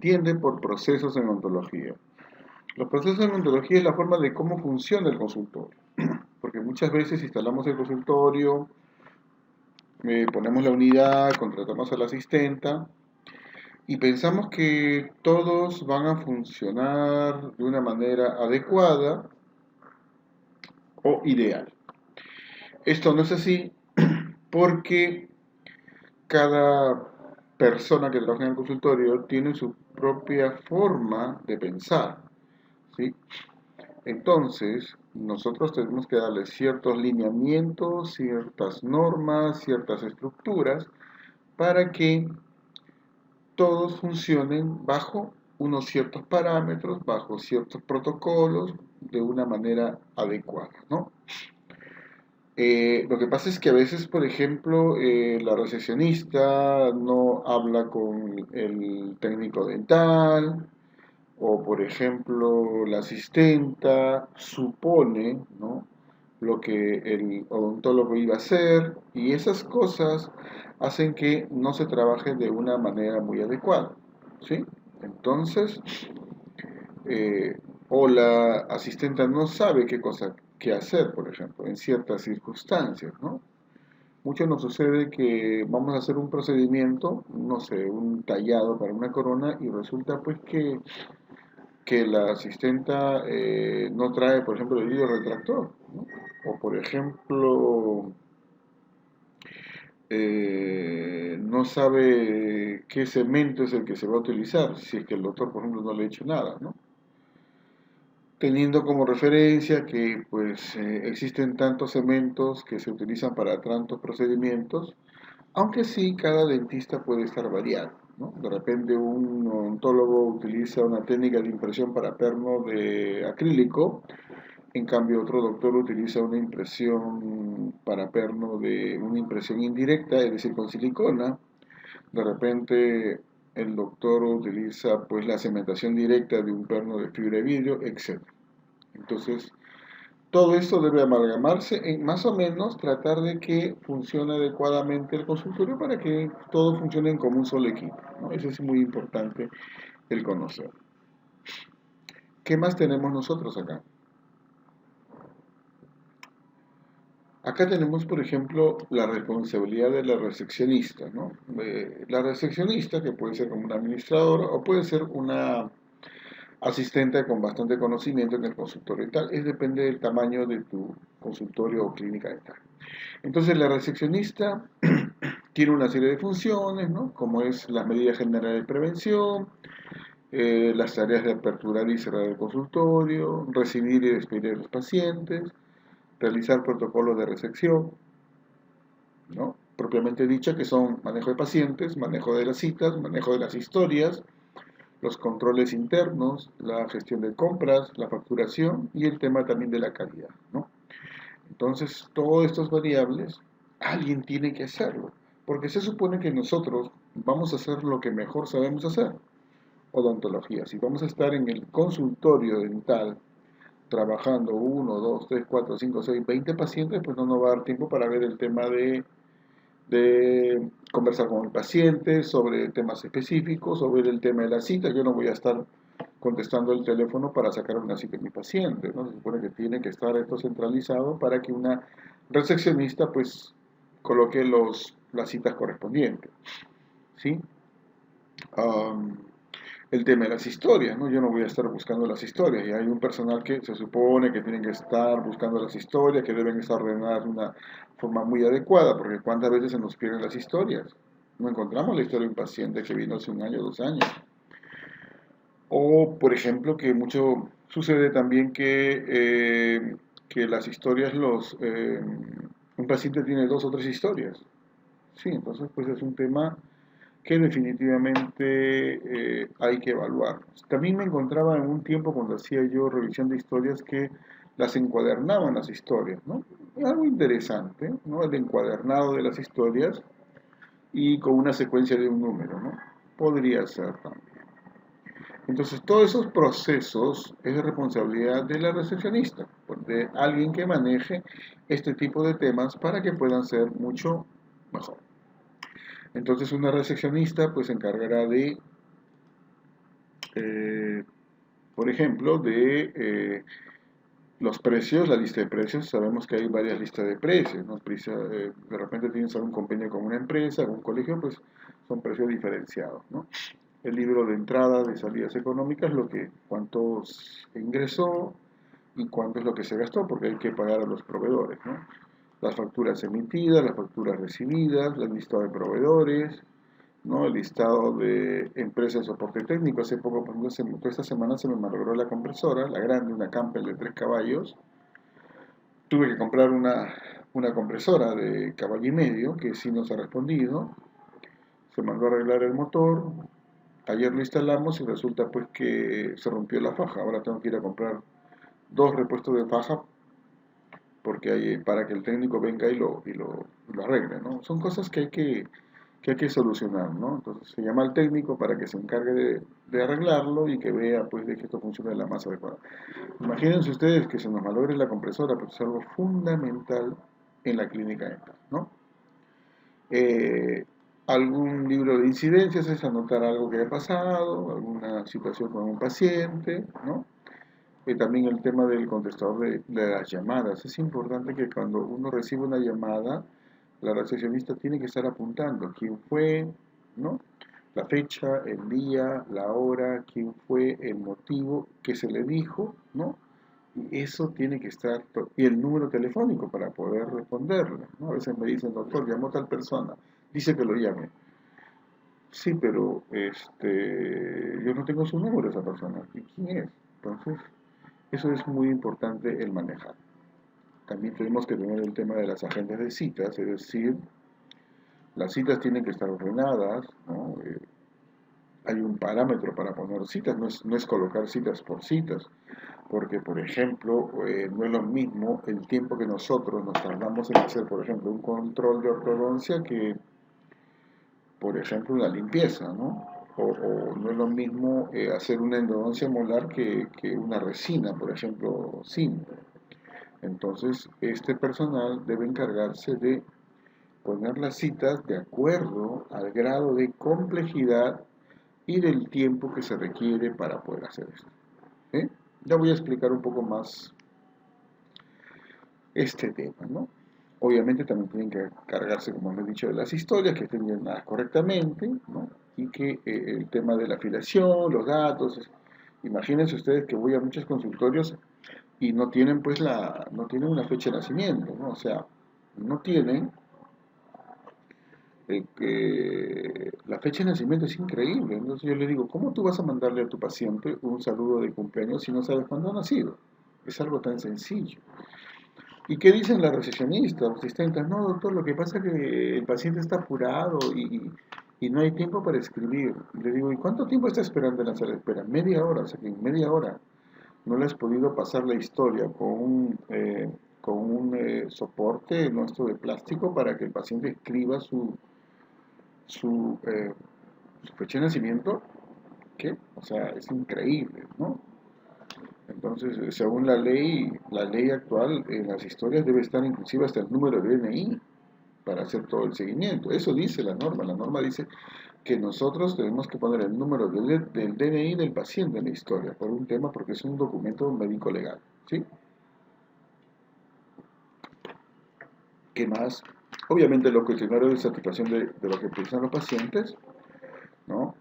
entiende por procesos en ontología. Los procesos en ontología es la forma de cómo funciona el consultorio, porque muchas veces instalamos el consultorio, ponemos la unidad, contratamos a la asistenta y pensamos que todos van a funcionar de una manera adecuada o ideal. Esto no es así porque cada persona que trabaja en el consultorio tiene su propia forma de pensar, ¿sí? Entonces, nosotros tenemos que darle ciertos lineamientos, ciertas normas, ciertas estructuras para que todos funcionen bajo unos ciertos parámetros, bajo ciertos protocolos, de una manera adecuada, ¿no? Lo que pasa es que a veces, por ejemplo, la recepcionista no habla con el técnico dental, o por ejemplo, la asistenta supone, ¿no?, lo que el odontólogo iba a hacer, y esas cosas hacen que no se trabaje de una manera muy adecuada, ¿sí? Entonces, eh, o la asistenta no sabe qué hacer, por ejemplo, en ciertas circunstancias, ¿no? Mucho nos sucede que vamos a hacer un procedimiento, no sé, un tallado para una corona, y resulta pues que la asistenta no trae, por ejemplo, el hilo retractor, ¿no? O por ejemplo, no sabe qué cemento es el que se va a utilizar, si es que el doctor, por ejemplo, no le ha hecho nada, ¿no? Teniendo como referencia que pues existen tantos cementos que se utilizan para tantos procedimientos, aunque sí cada dentista puede estar variado, ¿no? De repente un odontólogo utiliza una técnica de impresión para perno de acrílico, en cambio otro doctor utiliza una impresión para perno de una impresión indirecta, es decir, con silicona. De repente el doctor utiliza pues la cementación directa de un perno de fibra de vidrio, etc. Entonces, todo esto debe amalgamarse en más o menos tratar de que funcione adecuadamente el consultorio para que todos funcionen como un solo equipo, ¿no? Eso es muy importante el conocer. ¿Qué más tenemos nosotros acá? Acá tenemos, por ejemplo, la responsabilidad de la recepcionista, ¿no? La recepcionista, que puede ser como una administradora o puede ser una asistente con bastante conocimiento en el consultorio dental, es depende del tamaño de tu consultorio o clínica dental. Entonces la recepcionista tiene una serie de funciones, ¿no?, como es las medidas generales de prevención, las tareas de aperturar y cerrar el consultorio, recibir y despedir a los pacientes, realizar protocolos de recepción, ¿no?, propiamente dicho, que son manejo de pacientes, manejo de las citas, manejo de las historias, los controles internos, la gestión de compras, la facturación y el tema también de la calidad, ¿no? Entonces, todas estas variables, alguien tiene que hacerlo, porque se supone que nosotros vamos a hacer lo que mejor sabemos hacer, odontología. Si vamos a estar en el consultorio dental trabajando 1, 2, 3, 4, 5, 6, 20 pacientes, pues no nos va a dar tiempo para ver el tema de conversar con el paciente sobre temas específicos, sobre el tema de la cita. Yo no voy a estar contestando el teléfono para sacar una cita de mi paciente, ¿no? Se supone que tiene que estar esto centralizado para que una recepcionista pues coloque las citas correspondientes, ¿sí? Um, el tema de las historias, ¿no? Yo no voy a estar buscando las historias, y hay un personal que se supone que tienen que estar buscando las historias, que deben estar ordenadas de una forma muy adecuada, porque cuántas veces se nos pierden las historias. No encontramos la historia de un paciente que vino hace 1 año, 2 años. O, por ejemplo, que mucho sucede también que las historias, un paciente tiene 2 o 3 historias. Sí, entonces pues es un tema que definitivamente hay que evaluar. También me encontraba en un tiempo cuando hacía yo revisión de historias que las encuadernaban las historias, ¿no? Algo interesante, ¿no? El encuadernado de las historias y con una secuencia de un número, ¿no? Podría ser también. Entonces, todos esos procesos es de responsabilidad de la recepcionista, de alguien que maneje este tipo de temas para que puedan ser mucho mejor. Entonces, una recepcionista pues se encargará de eh, por ejemplo, de los precios, la lista de precios. Sabemos que hay varias listas de precios, ¿no? De repente tienes algún convenio con una empresa, con un colegio, pues son precios diferenciados, ¿no? El libro de entrada de salidas económicas, cuánto ingresó y cuánto es lo que se gastó, porque hay que pagar a los proveedores, ¿no? Las facturas emitidas, las facturas recibidas, la lista de proveedores, ¿no? El listado de empresas de soporte técnico. Hace poco, por ejemplo, esta semana se me malogró la compresora, la grande, una Campbell de 3 caballos. Tuve que comprar una compresora de caballo y medio, que sí nos ha respondido. Se mandó a arreglar el motor. Ayer lo instalamos y resulta pues que se rompió la faja. Ahora tengo que ir a comprar dos repuestos de faja porque para que el técnico venga y lo arregle, ¿no? Son cosas que hay que solucionar, ¿no? Entonces se llama al técnico para que se encargue de arreglarlo y que vea pues de que esto funcione de la más adecuada. Imagínense ustedes que se nos malogre la compresora, pues es algo fundamental en la clínica dental, ¿no? Eh, Algún libro de incidencias es anotar algo que haya pasado, alguna situación con un paciente, ¿no? También el tema del contestador de las llamadas. Es importante que cuando uno recibe una llamada, la recepcionista tiene que estar apuntando quién fue, ¿no? La fecha, el día, la hora, quién fue, el motivo que se le dijo, ¿no? Y eso tiene que estar, y el número telefónico para poder responderle, ¿no? A veces me dicen, doctor, llamó tal persona, dice que lo llame. Sí, pero yo no tengo su número de esa persona. ¿Y quién es? Entonces, eso es muy importante el manejar. También tenemos que tener el tema de las agendas de citas, es decir, las citas tienen que estar ordenadas, ¿no? Hay un parámetro para poner citas, no es colocar citas por citas, porque, por ejemplo, no es lo mismo el tiempo que nosotros nos tardamos en hacer, por ejemplo, un control de ortodoncia que, por ejemplo, una limpieza, ¿no? O no es lo mismo hacer una endodoncia molar que una resina, por ejemplo, simple. Entonces, este personal debe encargarse de poner las citas de acuerdo al grado de complejidad y del tiempo que se requiere para poder hacer esto. ¿Sí? Ya voy a explicar un poco más este tema, ¿no? Obviamente también tienen que cargarse, como les he dicho, de las historias, que estén llenadas correctamente, ¿no? Y que el tema de la afiliación, los datos, imagínense ustedes que voy a muchos consultorios y no tienen pues no tienen una fecha de nacimiento, ¿no? O sea, no tienen la fecha de nacimiento. Es increíble. Entonces yo le digo, ¿cómo tú vas a mandarle a tu paciente un saludo de cumpleaños si no sabes cuándo ha nacido? Es algo tan sencillo. ¿Y qué dicen las recepcionistas, los asistentes? No, doctor, lo que pasa es que el paciente está apurado y no hay tiempo para escribir. Y le digo, ¿y cuánto tiempo está esperando en la sala de espera? Media hora. O sea que en media hora no le has podido pasar la historia con un soporte nuestro de plástico para que el paciente escriba su, eh, su fecha de nacimiento. ¿Qué? O sea, es increíble, ¿no? Entonces, según la ley actual, en las historias debe estar inclusive hasta el número de DNI para hacer todo el seguimiento. Eso dice la norma. La norma dice que nosotros tenemos que poner el número del DNI del paciente en la historia, por un tema, porque es un documento médico legal, ¿sí? ¿Qué más? Obviamente los cuestionarios de satisfacción de lo que piensan los pacientes, ¿no?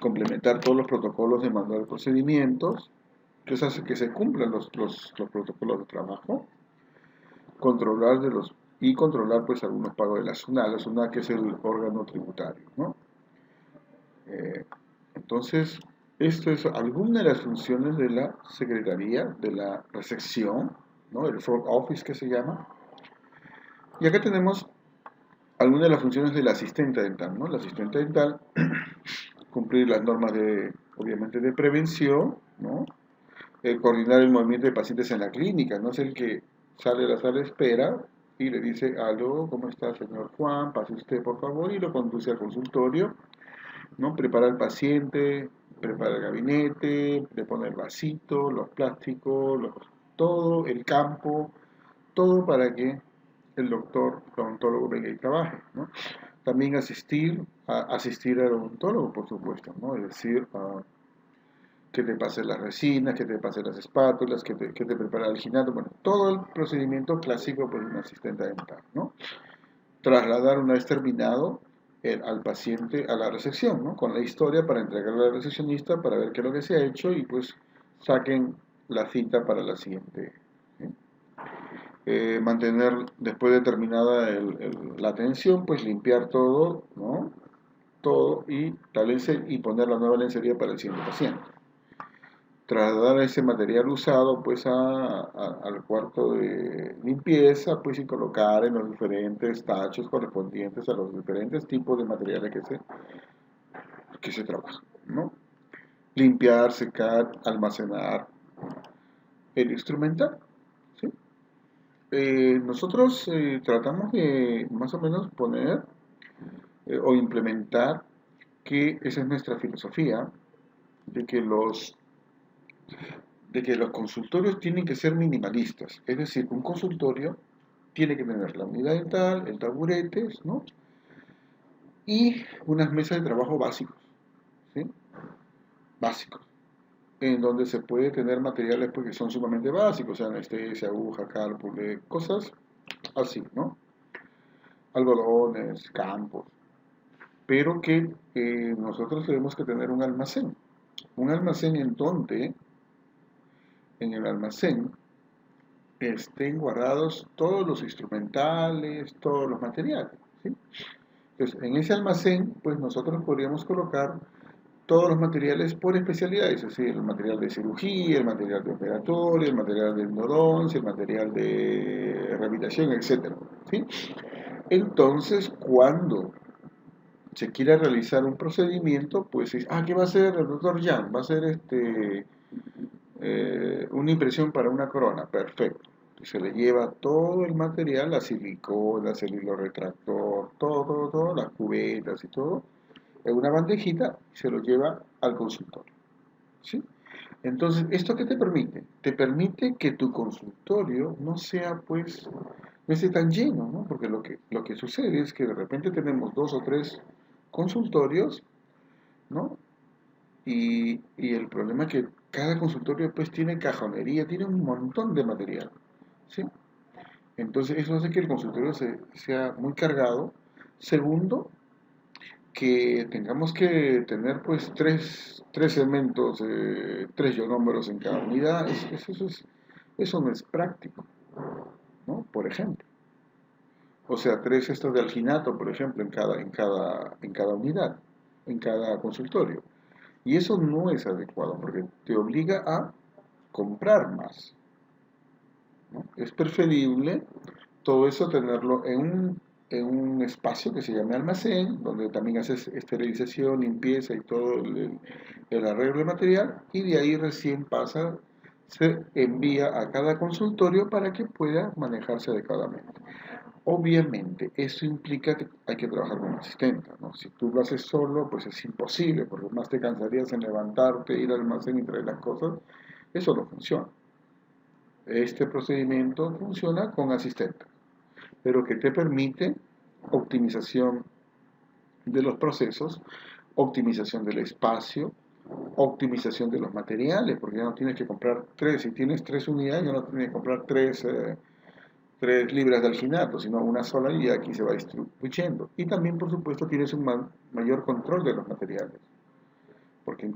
Complementar todos los protocolos de manual de procedimientos, que hace que se cumplan los protocolos de trabajo, controlar pues algunos pagos de la SUNAT que es el órgano tributario, ¿no? Eh, entonces, esto es alguna de las funciones de la secretaría, de la recepción, ¿no? El front office que se llama. Y acá tenemos algunas de las funciones del asistente dental, ¿no? El asistente dental, cumplir las normas obviamente, de prevención, ¿no? Coordinar el movimiento de pacientes en la clínica, no es el que sale a la sala de espera y le dice, aló, ¿cómo está, señor Juan? Pase usted, por favor, y lo conduce al consultorio, ¿no? Prepara al paciente, prepara el gabinete, le pone el vasito, los plásticos, todo, el campo, todo para que el doctor odontólogo venga y trabaje, ¿no? También asistir al odontólogo, por supuesto, ¿no? Es decir, que te pase las resinas, que te pase las espátulas, que te prepara el alginato, bueno, todo el procedimiento clásico por un asistente dental, ¿no? Trasladar una vez terminado al paciente a la recepción, ¿no? Con la historia para entregarla al recepcionista para ver qué es lo que se ha hecho y pues saquen la cita para la siguiente. ¿Sí? Mantener después de terminada la atención, pues limpiar todo, ¿no? Todo y, y poner la nueva lencería para el siguiente paciente. Trasladar ese material usado pues al cuarto de limpieza pues y colocar en los diferentes tachos correspondientes a los diferentes tipos de materiales que se trabajan, ¿no? Limpiar, secar, almacenar el instrumental, ¿sí? Nosotros tratamos de más o menos poner o implementar que esa es nuestra filosofía de que los consultorios tienen que ser minimalistas, es decir, un consultorio tiene que tener la unidad dental, el taburetes, ¿no? Y unas mesas de trabajo básicos, ¿sí? Básicos, en donde se puede tener materiales porque son sumamente básicos, o sea, anestesia, aguja, cálpula, cosas así, ¿no? Algodones, campos, pero que nosotros tenemos que tener un almacén en donde en el almacén estén guardados todos los instrumentales, todos los materiales, ¿sí? Entonces, en ese almacén, pues nosotros podríamos colocar todos los materiales por especialidades, es decir, el material de cirugía, el material de operatorio, el material de endodoncia, el material de rehabilitación, etcétera, ¿sí? Entonces, cuando se quiera realizar un procedimiento, pues, ¿qué va a hacer el doctor Jan? Va a hacer una impresión para una corona, perfecto. Se le lleva todo el material, la silicona, el hilo retractor, todo, las cubetas y todo, en una bandejita y se lo lleva al consultorio, ¿sí? Entonces, ¿esto qué te permite? Te permite que tu consultorio no sea, pues, no esté tan lleno, ¿no? Porque lo que sucede es que de repente tenemos 2 o 3 consultorios, ¿no? Y el problema es que cada consultorio pues tiene cajonería, tiene un montón de material, ¿sí? Entonces eso hace que el consultorio sea muy cargado. Segundo, que tengamos que tener pues tres elementos, 3 ionómeros en cada unidad, eso no es práctico, ¿no? Por ejemplo. O sea, 3 cestas de alginato, por ejemplo, en cada unidad, en cada consultorio. Y eso no es adecuado porque te obliga a comprar más, ¿no? Es preferible todo eso tenerlo en un espacio que se llame almacén, donde también haces esterilización, limpieza y todo el arreglo de material, y de ahí recién se envía a cada consultorio para que pueda manejarse adecuadamente. Obviamente, eso implica que hay que trabajar con un asistente, ¿no? Si tú lo haces solo, pues es imposible, porque más te cansarías en levantarte, ir al almacén y traer las cosas. Eso no funciona. Este procedimiento funciona con asistente, pero que te permite optimización de los procesos, optimización del espacio, optimización de los materiales, porque ya no tienes que comprar 3. Si tienes 3 unidades, ya no tienes que comprar 3 libras de alginato, sino una sola y aquí se va distribuyendo. Y también, por supuesto, tienes un mayor control de los materiales, porque o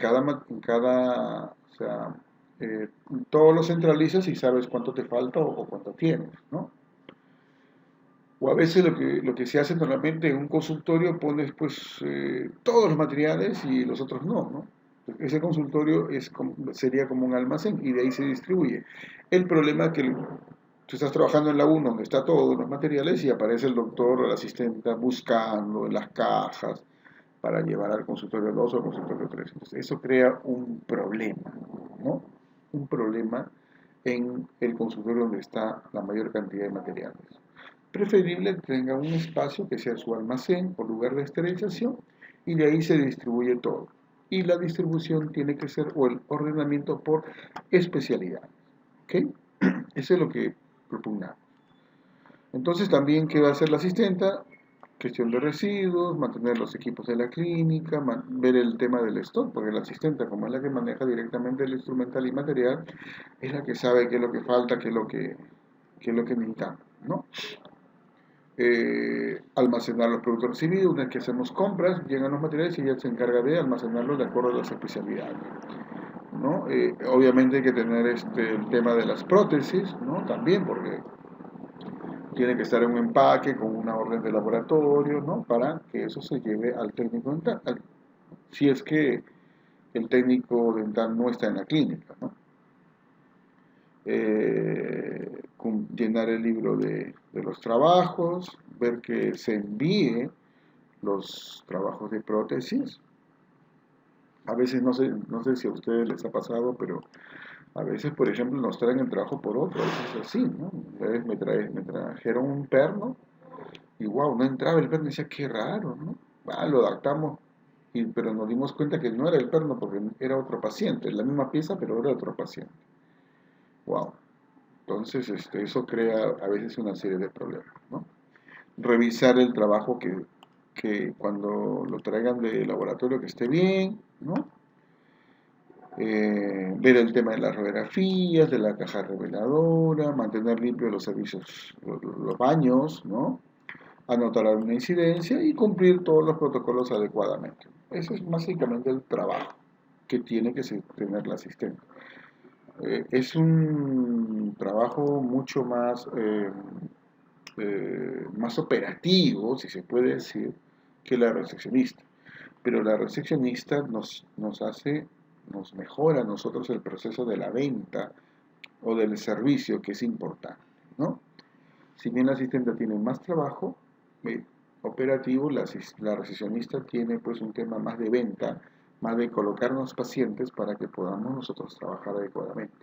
sea, todo lo centralizas y sabes cuánto te falta o cuánto tienes, ¿no? O a veces lo que se hace normalmente en un consultorio pones pues todos los materiales y los otros no. Ese consultorio sería como un almacén y de ahí se distribuye. El problema es que tú estás trabajando en la 1 donde está todos los materiales y aparece el doctor o el asistente buscando en las cajas para llevar al consultorio 2 o al consultorio 3. Entonces, eso crea un problema, ¿no? Un problema en el consultorio donde está la mayor cantidad de materiales. Preferible que tenga un espacio que sea su almacén o lugar de esterilización y de ahí se distribuye todo. Y la distribución tiene que ser, o el ordenamiento por especialidad. ¿Ok? Eso es lo que propugnamos. Entonces también, ¿qué va a hacer la asistenta? gestión de residuos, mantener los equipos de la clínica, ver el tema del stock, porque la asistente, como es la que maneja directamente el instrumental y material, es la que sabe qué es lo que falta, qué es lo que necesitamos, ¿no? Almacenar los productos recibidos, una vez que hacemos compras, llegan los materiales y ella se encarga de almacenarlos de acuerdo a las especialidades, ¿no? Obviamente hay que tener el tema de las prótesis, ¿no? También, porque tiene que estar en un empaque con una orden de laboratorio, ¿no? Para que eso se lleve al técnico dental, si es que el técnico dental no está en la clínica, ¿no? Llenar el libro de los trabajos, ver que se envíe los trabajos de prótesis. A veces no sé si a ustedes les ha pasado, pero a veces, por ejemplo, nos traen el trabajo por otro, a veces es así, ¿no? A veces me trajeron un perno y wow, no entraba el perno y decía, qué raro, ¿no? Lo adaptamos, pero nos dimos cuenta que no era el perno porque era otro paciente, la misma pieza, pero era otro paciente. Wow. Entonces, eso crea a veces una serie de problemas, ¿no? Revisar el trabajo que cuando lo traigan de laboratorio que esté bien, ¿no? Ver el tema de las radiografías, de la caja reveladora, mantener limpios los servicios, los baños, ¿no? Anotar alguna incidencia y cumplir todos los protocolos adecuadamente. Eso es básicamente el trabajo que tiene que tener la asistente. Es un trabajo mucho más operativo, si se puede decir, que la recepcionista. Pero la recepcionista nos mejora a nosotros el proceso de la venta o del servicio, que es importante, ¿no? Si bien la asistente tiene más trabajo operativo, la recepcionista tiene pues un tema más de venta, más de colocarnos pacientes para que podamos nosotros trabajar adecuadamente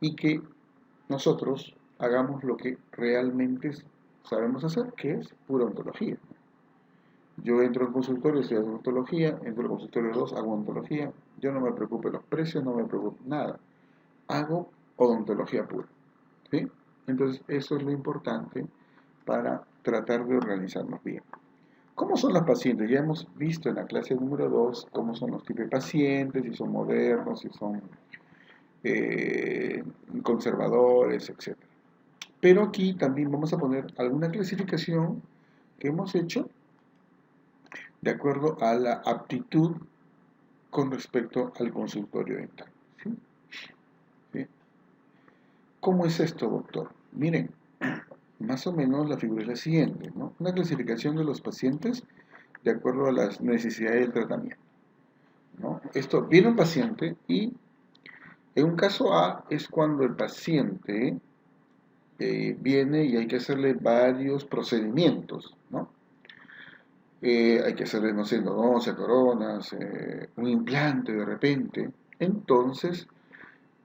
y que nosotros hagamos lo que realmente sabemos hacer, que es pura ontología. Yo entro al consultorio, estoy haciendo ontología, entro al consultorio 2, hago ontología, yo no me preocupo de los precios, no me preocupo nada, hago odontología pura, ¿sí? Entonces eso es lo importante para tratar de organizarnos bien. ¿Cómo son los pacientes? Ya hemos visto en la clase número 2 cómo son los tipos de pacientes, si son modernos, si son conservadores, etc. Pero aquí también vamos a poner alguna clasificación que hemos hecho de acuerdo a la aptitud con respecto al consultorio dental. ¿Sí? ¿Sí? ¿Cómo es esto, doctor? Miren, más o menos la figura es la siguiente, ¿no? Una clasificación de los pacientes de acuerdo a las necesidades del tratamiento, ¿no? Esto viene un paciente y en un caso A es cuando el paciente viene y hay que hacerle varios procedimientos, ¿no? Hay que hacerle, no sé, endodoncia, coronas, un implante de repente. Entonces,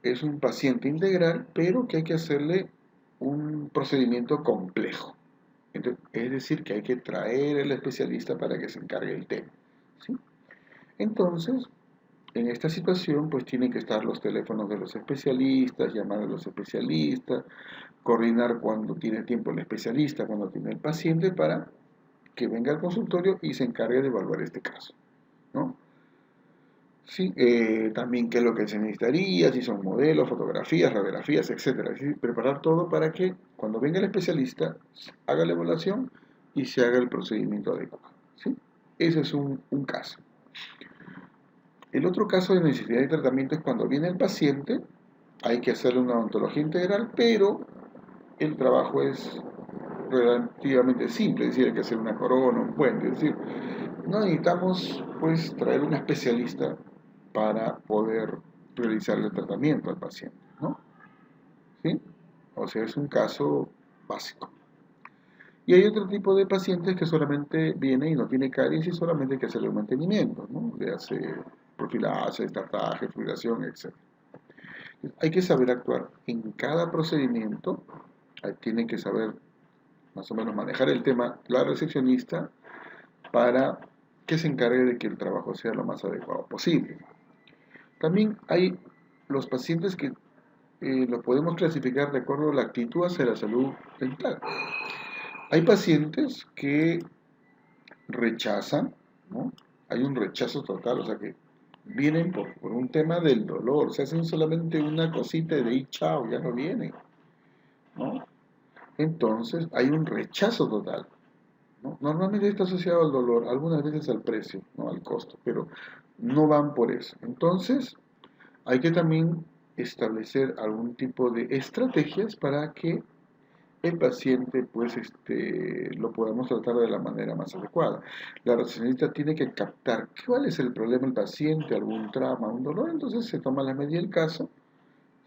es un paciente integral, pero que hay que hacerle un procedimiento complejo. Entonces, es decir, que hay que traer al especialista para que se encargue del tema, ¿sí? Entonces, en esta situación, pues tienen que estar los teléfonos de los especialistas, llamar a los especialistas, coordinar cuando tiene tiempo el especialista, cuando tiene el paciente, para que venga al consultorio y se encargue de evaluar este caso, ¿no? Sí, también qué es lo que se necesitaría, si son modelos, fotografías, radiografías, etcétera. Es decir, preparar todo para que cuando venga el especialista haga la evaluación y se haga el procedimiento adecuado, ¿sí? Ese es un caso. El otro caso de necesidad de tratamiento es cuando viene el paciente, hay que hacerle una odontología integral, pero el trabajo es relativamente simple, es decir, hay que hacer una corona, un puente, es decir, no necesitamos pues traer un especialista para poder realizarle el tratamiento al paciente, ¿no? ¿Sí? O sea, es un caso básico. Y hay otro tipo de pacientes que solamente viene y no tiene caries y solamente hay que hacerle un mantenimiento, ¿no? Le hace profilaxis, tartaje, fluidación, etc. Hay que saber actuar en cada procedimiento, tiene que saber más o menos manejar el tema la recepcionista para que se encargue de que el trabajo sea lo más adecuado posible. También hay los pacientes que los podemos clasificar de acuerdo a la actitud hacia la salud dental. Hay pacientes que rechazan, ¿no? Hay un rechazo total, o sea que vienen por un tema del dolor, se hacen solamente una cosita de ahí, chao, ya no vienen, ¿no? Entonces hay un rechazo total, ¿no? Normalmente está asociado al dolor, algunas veces al precio, ¿no? Al costo, pero no van por eso. Entonces hay que también establecer algún tipo de estrategias para que el paciente pues lo podamos tratar de la manera más adecuada. La recepcionista tiene que captar cuál es el problema del paciente, algún trauma, un dolor, entonces se toma la medida del caso,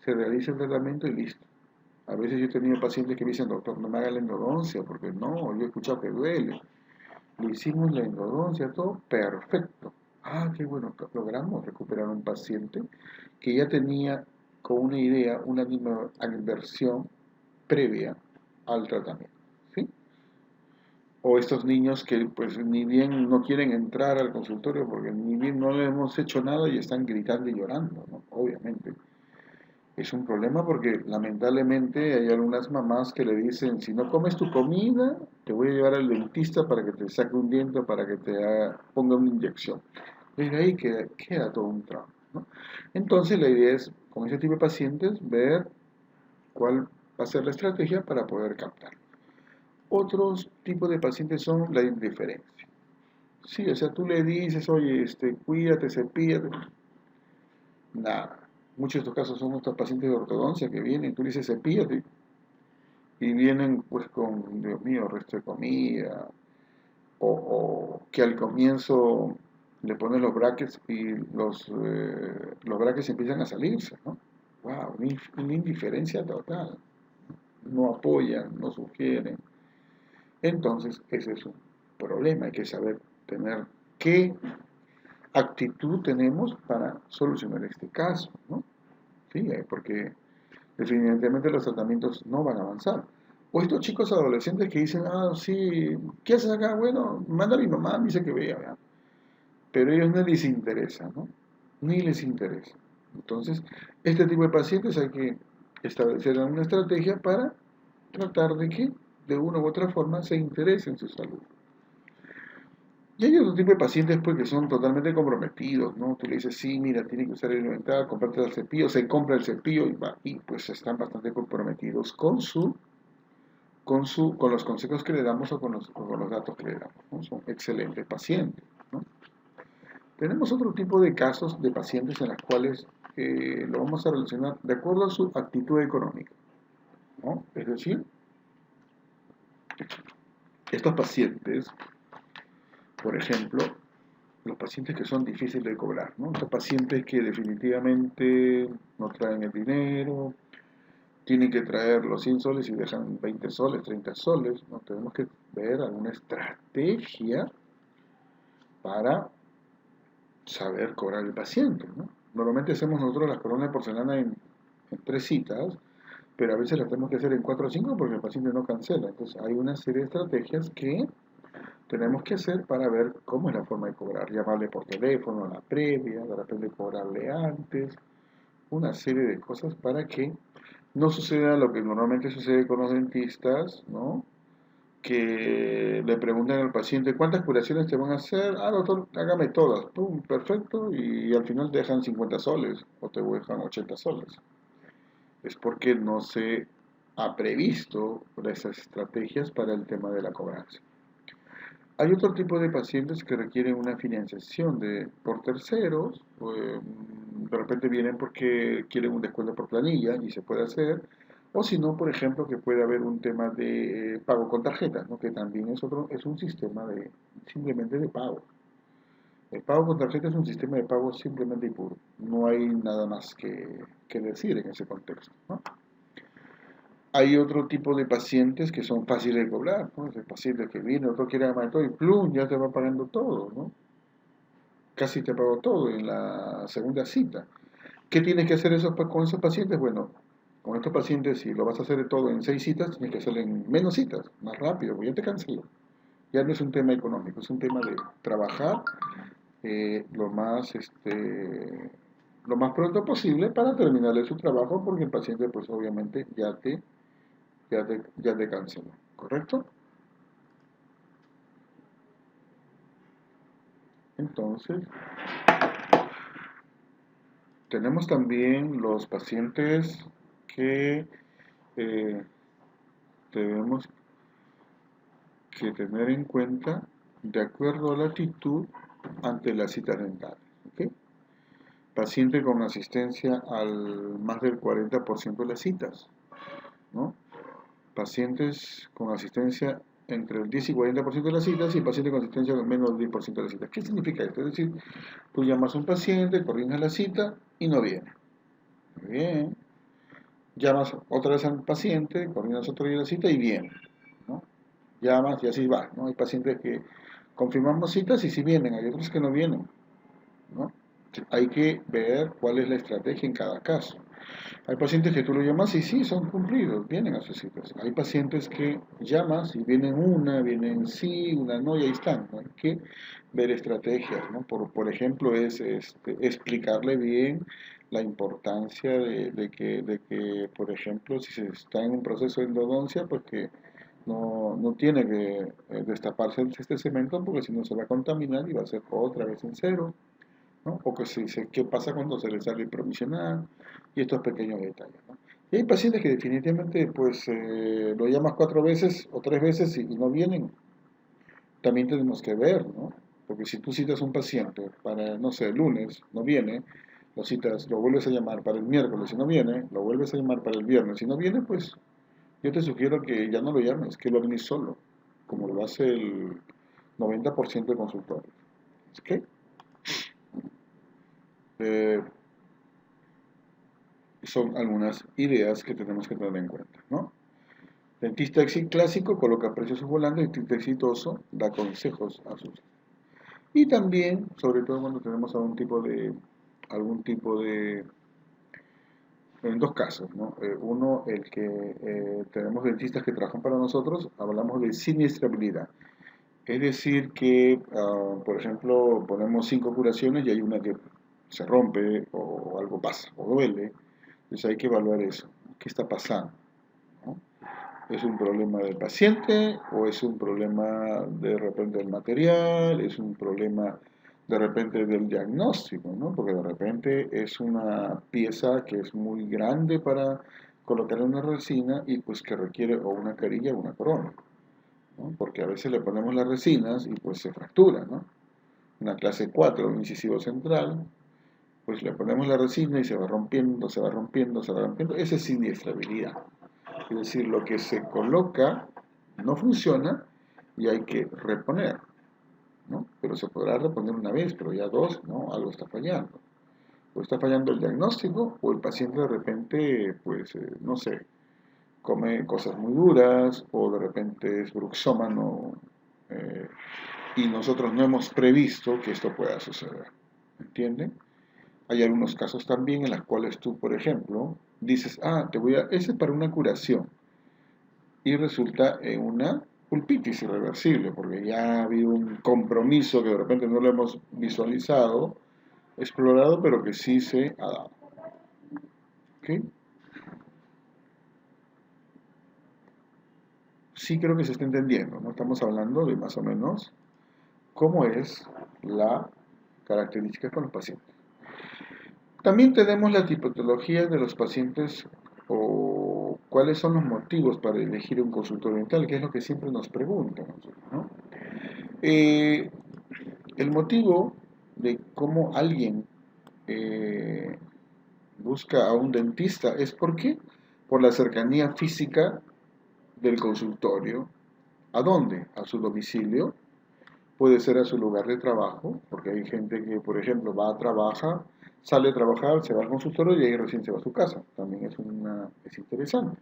se realiza el tratamiento y listo. A veces yo he tenido pacientes que me dicen, doctor, no me haga la endodoncia, porque no, yo he escuchado que duele. Le hicimos la endodoncia, todo perfecto. Ah, qué bueno, logramos recuperar un paciente que ya tenía con una idea, una animadversión previa al tratamiento, ¿sí? O estos niños que pues ni bien no quieren entrar al consultorio porque ni bien no le hemos hecho nada y están gritando y llorando, ¿no? Obviamente. Es un problema porque lamentablemente hay algunas mamás que le dicen, si no comes tu comida, te voy a llevar al dentista para que te saque un diente, para que te ponga una inyección. Desde ahí queda todo un trauma, ¿no? Entonces la idea es, con ese tipo de pacientes, ver cuál va a ser la estrategia para poder captar. Otros tipos de pacientes son la indiferencia. Sí, o sea, tú le dices, oye, cuídate, cepíllate, nada. Muchos de estos casos son nuestros pacientes de ortodoncia que vienen, tú le dices cepíllate, y vienen pues con, Dios mío, resto de comida, o que al comienzo le ponen los brackets y los brackets empiezan a salirse, ¿no? Wow, una indiferencia total. No apoyan, no sugieren. Entonces, ese es un problema. Hay que saber tener qué actitud tenemos para solucionar este caso, ¿no? Sí, porque definitivamente los tratamientos no van a avanzar. O estos chicos adolescentes que dicen, ah, sí, ¿qué haces acá? Bueno, manda a mi mamá, dice que vea, ¿verdad? Pero a ellos no les interesa, ¿no? Ni les interesa. Entonces, este tipo de pacientes hay que establecer una estrategia para tratar de que de una u otra forma se interese en su salud. Y hay otro tipo de pacientes pues, que son totalmente comprometidos, ¿no? Tú le dices, sí, mira, tiene que usar el inventario, comprarte el cepillo, se compra el cepillo y va, y pues están bastante comprometidos con los consejos que le damos o con los datos que le damos, ¿no? Son excelentes pacientes, ¿no? Tenemos otro tipo de casos de pacientes en los cuales lo vamos a relacionar de acuerdo a su actitud económica, ¿no? Es decir, estos pacientes, por ejemplo, los pacientes que son difíciles de cobrar, ¿no? Estos pacientes que definitivamente no traen el dinero, tienen que traer los 100 soles y dejan 20 soles, 30 soles, ¿no? Tenemos que ver alguna estrategia para saber cobrar el paciente, ¿no? Normalmente hacemos nosotros las coronas de porcelana en 3 citas, pero a veces las tenemos que hacer en 4 o 5 porque el paciente no cancela. Entonces hay una serie de estrategias que tenemos que hacer para ver cómo es la forma de cobrar. Llamarle por teléfono a la previa, de repente cobrarle antes, una serie de cosas para que no suceda lo que normalmente sucede con los dentistas, ¿no? Que le preguntan al paciente cuántas curaciones te van a hacer. Ah, doctor, hágame todas. Pum, perfecto. Y al final te dejan 50 soles o te dejan 80 soles. Es porque no se ha previsto esas estrategias para el tema de la cobranza. Hay otro tipo de pacientes que requieren una financiación por terceros, de repente vienen porque quieren un descuento por planilla y se puede hacer, o si no, por ejemplo, que puede haber un tema de pago con tarjetas, ¿no? Que también es un sistema simplemente de pago. El pago con tarjeta es un sistema de pago simplemente y puro. No hay nada más que decir en ese contexto, ¿no? Hay otro tipo de pacientes que son fáciles de cobrar, ¿no? El paciente que viene, otro quiere armar todo y plum, ya te va pagando todo, ¿no? Casi te pagó todo en la segunda cita. ¿Qué tienes que hacer con esos pacientes? Bueno, con estos pacientes, si lo vas a hacer de todo en 6 citas, tienes que hacerlo en menos citas, más rápido, porque ya te cansé. Ya no es un tema económico, es un tema de trabajar eh, lo más, este, lo más pronto posible para terminarle su trabajo, porque el paciente, pues obviamente, ya te canceló, ¿correcto? Entonces, tenemos también los pacientes que eh, debemos que tener en cuenta de acuerdo a la actitud ante las citas dentales. ¿Ok? Paciente con asistencia al más del 40% de las citas, ¿no? Pacientes con asistencia entre el 10 y 40% de las citas y pacientes con asistencia con menos del 10% de las citas. ¿Qué significa esto? Es decir, tú llamas a un paciente, coordinas la cita y no viene. Muy bien. Llamas otra vez al paciente, coordinas otro día la cita y viene, ¿no? Llamas y así va, ¿no? Hay pacientes que confirmamos citas y sí vienen, hay otros que no vienen, ¿no? Hay que ver cuál es la estrategia en cada caso. Hay pacientes que tú lo llamas y sí, son cumplidos, vienen a sus citas. Hay pacientes que llamas y vienen una, vienen sí, una no, y ahí están, ¿no? Hay que ver estrategias, ¿no? Por ejemplo, es explicarle bien la importancia de que, por ejemplo, si se está en un proceso de endodoncia, pues que no tiene que destaparse este cemento porque si no se va a contaminar y va a ser otra vez en cero, ¿no? O que se dice, ¿qué pasa cuando se le sale el provisional? Y estos pequeños detalles, ¿no? Y hay pacientes que definitivamente, pues, lo llamas 4 veces o 3 veces y no vienen. También tenemos que ver, ¿no? Porque si tú citas a un paciente para, no sé, el lunes, no viene, lo citas, lo vuelves a llamar para el miércoles y no viene, lo vuelves a llamar para el viernes y no viene, pues yo te sugiero que ya no lo llames, que lo hagas solo, como lo hace el 90% de consultores. ¿Ok? Eh, Son algunas ideas que tenemos que tener en cuenta, ¿no? Dentista clásico coloca precios volando y dentista exitoso da consejos a sus. Y también, sobre todo cuando tenemos algún tipo de, en dos casos, ¿no? Uno, el que tenemos dentistas que trabajan para nosotros, hablamos de siniestrabilidad. Es decir, que, por ejemplo, ponemos 5 curaciones y hay una que se rompe o algo pasa o duele. Entonces hay que evaluar eso. ¿Qué está pasando? ¿No? ¿Es un problema del paciente o es un problema de repente del material? ¿Es un problema de repente del diagnóstico? ¿No? Porque de repente es una pieza que es muy grande para colocar en una resina y pues que requiere o una carilla o una corona, ¿no? Porque a veces le ponemos las resinas y pues se fractura, ¿no? Una clase 4, un incisivo central, pues le ponemos la resina y se va rompiendo, se va rompiendo, se va rompiendo. Esa es siniestrabilidad. Es decir, lo que se coloca no funciona y hay que reponer, ¿no? Pero se podrá reponer una vez, pero ya dos, ¿no? Algo está fallando. O está fallando el diagnóstico o el paciente de repente, pues, no sé, come cosas muy duras o de repente es bruxómano eh, y nosotros no hemos previsto que esto pueda suceder. ¿Entienden? Hay algunos casos también en los cuales tú, por ejemplo, dices, ese es para una curación y resulta en una pulpitis irreversible, porque ya ha habido un compromiso que de repente no lo hemos visualizado, explorado, pero que sí se ha dado. ¿Ok? Sí creo que se está entendiendo, ¿no? Estamos hablando de más o menos cómo es la característica con los pacientes. También tenemos la tipología de los pacientes o cuáles son los motivos para elegir un consultor dental, que es lo que siempre nos preguntan, ¿no? Eh, el motivo de cómo alguien eh, busca a un dentista es porque por la cercanía física del consultorio. ¿A dónde? A su domicilio, puede ser a su lugar de trabajo, porque hay gente que, por ejemplo, va a trabajar, sale a trabajar, se va al consultorio y ahí recién se va a su casa. También es interesante.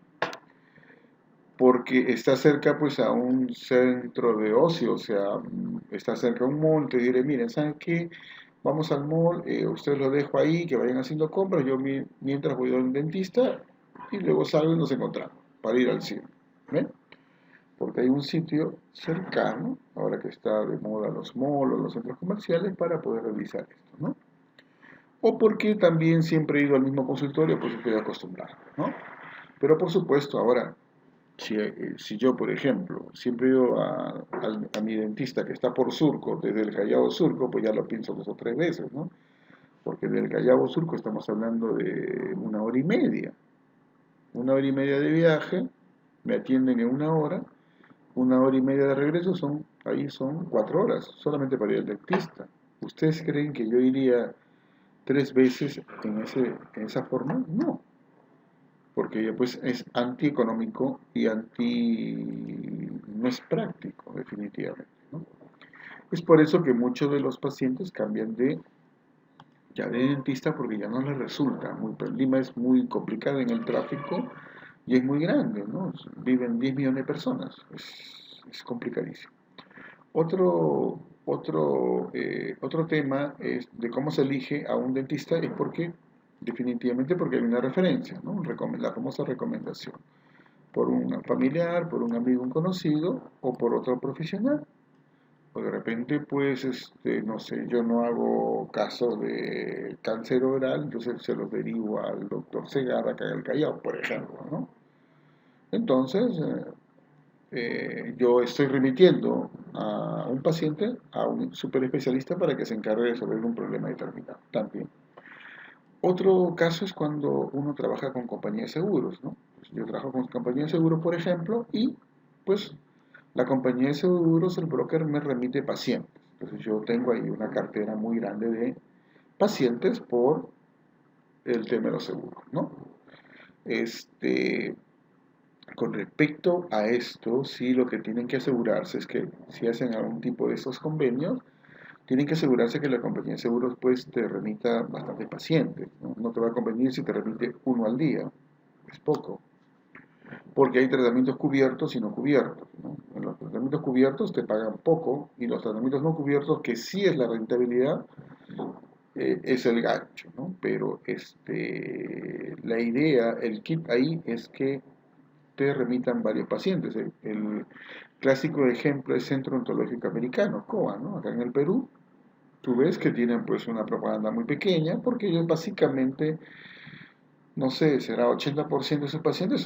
Porque está cerca pues a un centro de ocio, o sea, está cerca a un mall, te diré, miren, ¿saben qué? Vamos al mall, ustedes lo dejo ahí, que vayan haciendo compras, yo mientras voy a un dentista y luego salgo y nos encontramos para ir al cine. ¿Ven? Porque hay un sitio cercano, ahora que está de moda los malls o los centros comerciales, para poder realizar esto, ¿no? O porque también siempre he ido al mismo consultorio, pues estoy acostumbrado, ¿no? Pero por supuesto, ahora, Si yo, por ejemplo, siempre he ido a mi dentista que está por Surco, desde el Callao Surco, pues ya lo pienso 2 o 3 veces, ¿no? Porque del Callao Surco estamos hablando de 1 hora y media. 1 hora y media de viaje, me atienden en 1 hora, 1 hora y media de regreso, ahí son 4 horas, solamente para ir al dentista. ¿Ustedes creen que yo iría 3 veces en esa forma? No, porque ya pues es antieconómico y no es práctico, definitivamente, ¿no? Es por eso que muchos de los pacientes cambian ya de dentista porque ya no les resulta. Lima es muy complicada en el tráfico y es muy grande, ¿no? Viven 10 millones de personas, es complicadísimo. Otro tema es de cómo se elige a un dentista es definitivamente porque hay una referencia, ¿no? La famosa recomendación, por un familiar, por un amigo, un conocido o por otro profesional. O de repente, pues, no sé, yo no hago caso de cáncer oral, entonces se los derivo al doctor Segarra, acá en el Callao, por ejemplo, ¿no? Entonces, yo estoy remitiendo a un paciente a un super especialista para que se encargue de resolver un problema determinado también. Otro caso es cuando uno trabaja con compañías de seguros, ¿no? Pues yo trabajo con compañías de seguros, por ejemplo, y pues la compañía de seguros, el broker me remite pacientes. Entonces yo tengo ahí una cartera muy grande de pacientes por el tema de los seguros, ¿no? Este, con respecto a esto, sí lo que tienen que asegurarse es que si hacen algún tipo de estos convenios, tienen que asegurarse que la compañía de seguros pues te remita bastantes pacientes, ¿no? No te va a convenir si te remite uno al día, es poco, porque hay tratamientos cubiertos y no cubiertos, ¿no? En los tratamientos cubiertos te pagan poco y los tratamientos no cubiertos, que sí es la rentabilidad, es el gancho, ¿no? Pero la idea, el kit ahí es que te remitan varios pacientes. El clásico ejemplo es Centro Ontológico Americano, COA, ¿no? Acá en el Perú, tú ves que tienen pues una propaganda muy pequeña porque ellos básicamente, no sé, será 80% de sus pacientes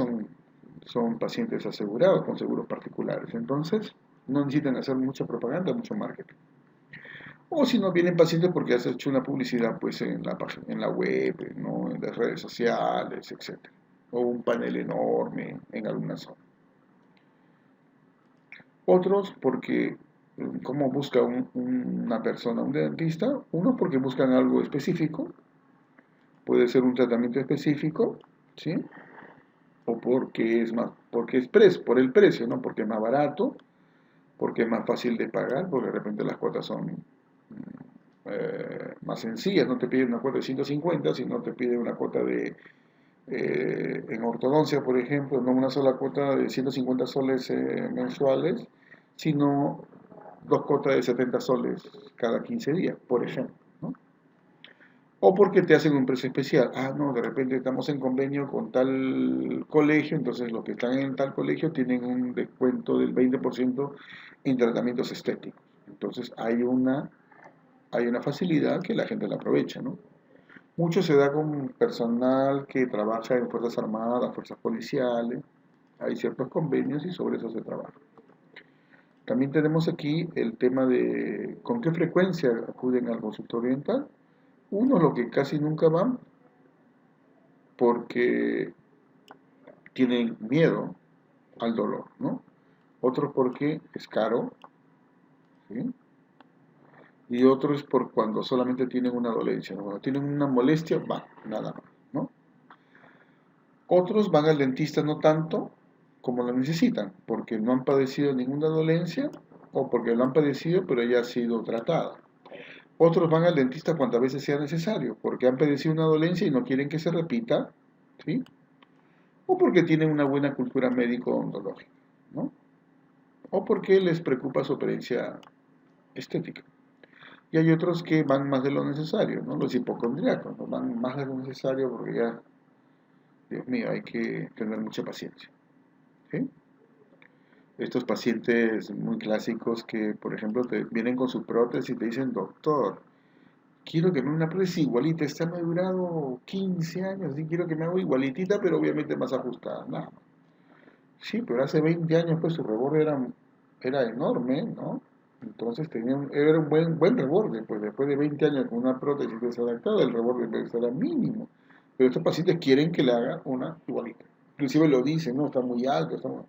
son pacientes asegurados con seguros particulares. Entonces, no necesitan hacer mucha propaganda, mucho marketing. O si no, vienen pacientes porque has hecho una publicidad pues en la página, en la web, ¿no? En las redes sociales, etcétera. O un panel enorme en alguna zona. Otros porque, ¿cómo busca una persona un dentista? Unos porque buscan algo específico, puede ser un tratamiento específico, ¿sí? O por el precio, ¿no? Porque es más barato, porque es más fácil de pagar, porque de repente las cuotas son más sencillas, no te piden una cuota de 150, sino te piden una cuota en ortodoncia, por ejemplo, no una sola cuota de 150 soles mensuales, sino 2 cuotas de 70 soles cada 15 días, por ejemplo, ¿no? O porque te hacen un precio especial. Ah, no, de repente estamos en convenio con tal colegio, entonces los que están en tal colegio tienen un descuento del 20% en tratamientos estéticos. Entonces hay una facilidad que la gente la aprovecha, ¿no? Mucho se da con personal que trabaja en Fuerzas Armadas, Fuerzas Policiales, hay ciertos convenios y sobre eso se trabaja. También tenemos aquí el tema de con qué frecuencia acuden al consultorio dental. Uno, lo que casi nunca van porque tienen miedo al dolor, ¿no? Otros porque es caro, ¿sí? Y otro es por cuando solamente tienen una dolencia, ¿no? Cuando tienen una molestia, va, nada más, ¿no? Otros van al dentista no tanto como lo necesitan, porque no han padecido ninguna dolencia o porque lo han padecido pero ya ha sido tratada. Otros van al dentista cuantas veces sea necesario, porque han padecido una dolencia y no quieren que se repita, ¿sí? O porque tienen una buena cultura médico-odontológica, ¿no? O porque les preocupa su apariencia estética. Y hay otros que van más de lo necesario, ¿no? Los hipocondríacos, ¿no? Van más de lo necesario porque ya, Dios mío, hay que tener mucha paciencia, ¿sí? Estos pacientes muy clásicos que, por ejemplo, te vienen con su prótesis y te dicen, doctor, quiero que me haga una prótesis igualita, esta me ha durado 15 años y quiero que me haga igualitita, pero obviamente más ajustada. Nada. Sí, pero hace 20 años pues su reborde era enorme, ¿no? Entonces era un buen reborde, pues después de 20 años con una prótesis desadaptada, el reborde era mínimo. Pero estos pacientes quieren que le haga una igualita. Inclusive lo dicen, ¿no? Está muy alto,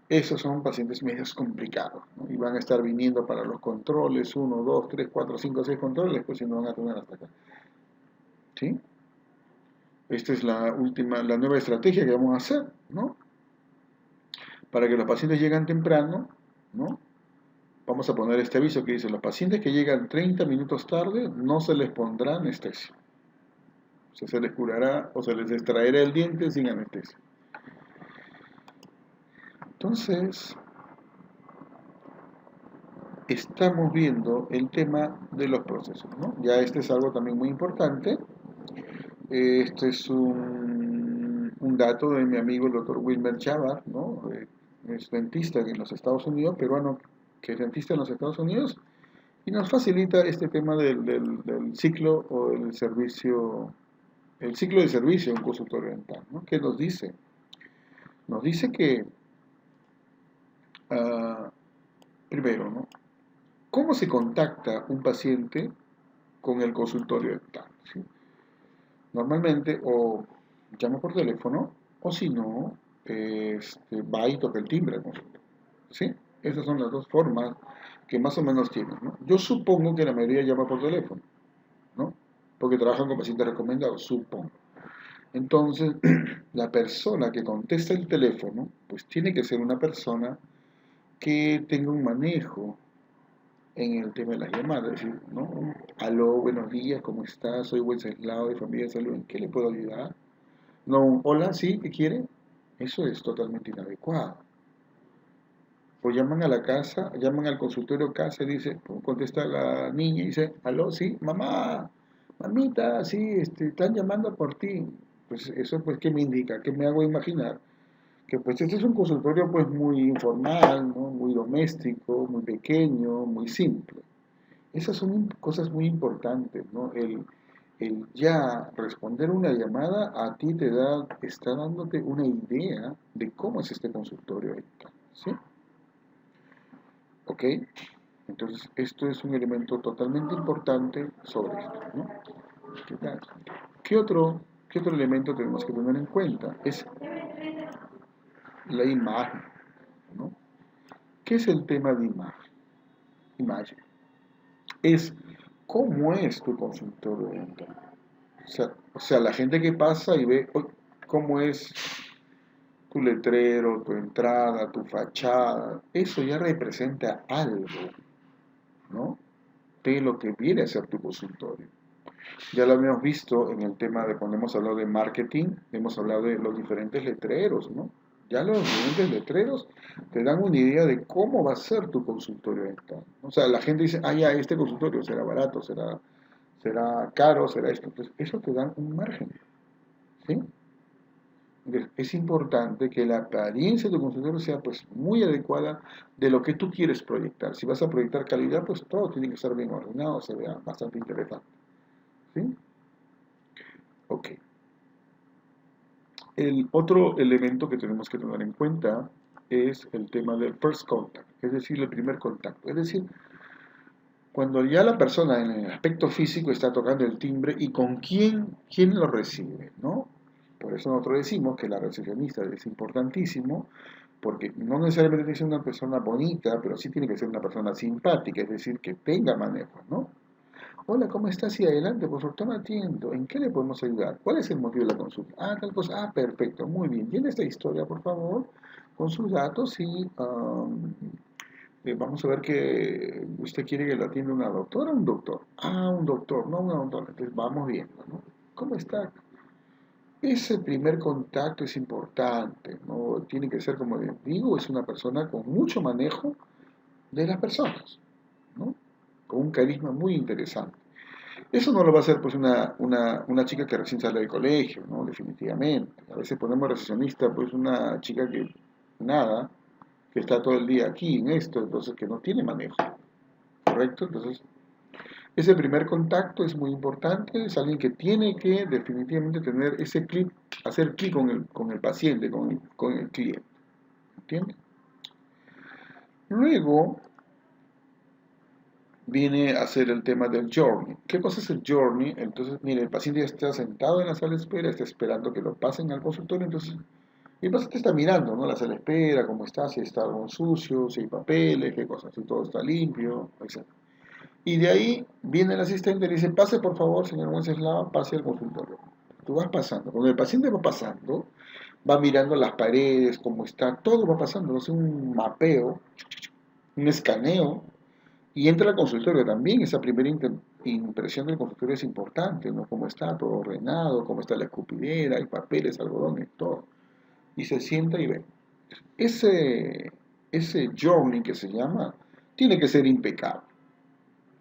esos son pacientes medios complicados, ¿no? Y van a estar viniendo para los controles, 1, 2, 3, 4, 5, 6 controles, después si no van a tener hasta acá. ¿Sí? Esta es la nueva estrategia que vamos a hacer, ¿no? Para que los pacientes lleguen temprano, ¿no? Vamos a poner este aviso que dice, los pacientes que llegan 30 minutos tarde no se les pondrá anestesia. O sea, se les curará o se les extraerá el diente sin anestesia. Entonces, estamos viendo el tema de los procesos, ¿no? Ya este es algo también muy importante. Este es un dato de mi amigo el doctor Wilmer Chava, ¿no? Es dentista en los Estados Unidos, peruano que es dentista en los Estados Unidos, y nos facilita este tema del ciclo o del servicio, el ciclo de servicio en un consultorio dental, ¿no? ¿Qué nos dice? Nos dice que, ah, primero, ¿no? ¿Cómo se contacta un paciente con el consultorio dental? ¿Sí? Normalmente o llama por teléfono o si no, va y toca el timbre al consultorio. ¿Sí? Esas son las dos formas que más o menos tienen, ¿no? Yo supongo que la mayoría llama por teléfono, ¿no? Porque trabajan con pacientes recomendados, supongo. Entonces, la persona que contesta el teléfono, pues tiene que ser una persona que tenga un manejo en el tema de las llamadas, es decir, ¿no? Aló, buenos días, ¿cómo estás? Soy Wenceslao de Familia de Salud, ¿en qué le puedo ayudar? No, hola, sí, ¿qué quiere? Eso es totalmente inadecuado. O llaman a la casa, llaman al consultorio casa y dice, contesta la niña y dice, aló, sí, mamá, mamita, sí, están llamando por ti. Pues eso, pues, ¿qué me indica? ¿Qué me hago imaginar? Que pues este es un consultorio pues muy informal, ¿no? Muy doméstico, muy pequeño, muy simple. Esas son cosas muy importantes, ¿no? El ya responder una llamada a ti está dándote una idea de cómo es este consultorio ahorita, ¿sí? ¿Ok? Entonces, esto es un elemento totalmente importante sobre esto, ¿no? ¿Qué tal? ¿Qué otro, qué otro elemento tenemos que tener en cuenta? Es la imagen, ¿no? ¿Qué es el tema de imagen? Imagen. Es cómo es tu consultorio dental. O sea, la gente que pasa y ve cómo es tu letrero, tu entrada, tu fachada, eso ya representa algo, ¿no? De lo que viene a ser tu consultorio. Ya lo habíamos visto en el tema de cuando hemos hablado de marketing, hemos hablado de los diferentes letreros, ¿no? Ya los diferentes letreros te dan una idea de cómo va a ser tu consultorio dental. O sea, la gente dice, ah, ya, este consultorio será barato, será caro, será esto. Entonces, eso te da un margen, ¿sí? Entonces, es importante que la apariencia de tu consultorio sea pues muy adecuada de lo que tú quieres proyectar. Si vas a proyectar calidad, pues todo tiene que estar bien ordenado, se vea bastante interesante, ¿sí? Ok. El otro elemento que tenemos que tener en cuenta es el tema del first contact, es decir, el primer contacto. Es decir, cuando ya la persona en el aspecto físico está tocando el timbre y con quién lo recibe, ¿no? Por eso nosotros decimos que la recepcionista es importantísimo, porque no necesariamente tiene que ser una persona bonita, pero sí tiene que ser una persona simpática, es decir, que tenga manejo, ¿no? Hola, ¿cómo estás? Sí, adelante, por favor, toma atiendo. ¿En qué le podemos ayudar? ¿Cuál es el motivo de la consulta? Ah, tal cosa. Ah, perfecto, muy bien. Llena esta historia, por favor, con sus datos y vamos a ver que usted quiere que lo atienda una doctora o un doctor. Ah, un doctor, no una doctora. Entonces vamos viendo, ¿no? ¿Cómo está? Ese primer contacto es importante, ¿no? Tiene que ser, como les digo, es una persona con mucho manejo de las personas, ¿no? Con un carisma muy interesante. Eso no lo va a hacer pues una chica que recién sale del colegio, ¿no? Definitivamente. A veces ponemos recepcionista pues una chica que nada, que está todo el día aquí en esto, entonces que no tiene manejo, ¿correcto? Entonces, ese primer contacto es muy importante, es alguien que tiene que definitivamente tener ese clic, hacer clic con el paciente, con el cliente. ¿entiendes? Luego viene a ser el tema del journey. ¿Qué cosa es el journey? Entonces, mire, el paciente ya está sentado en la sala de espera, está esperando que lo pasen al consultorio, entonces y el paciente está mirando, ¿no? La sala de espera, cómo está, si está algo sucio, si hay papeles, qué cosas, si todo está limpio, etc. Y de ahí viene el asistente y le dice, pase por favor, señor Wenceslao, pase al consultorio. Tú vas pasando. Cuando el paciente va pasando, va mirando las paredes, cómo está, todo va pasando, hace un mapeo, un escaneo, y entra al consultorio también. Esa primera impresión del consultorio es importante, ¿no? Cómo está todo ordenado, cómo está la escupidera, hay papeles, algodones, todo. Y se sienta y ve. Ese journey que se llama, tiene que ser impecable.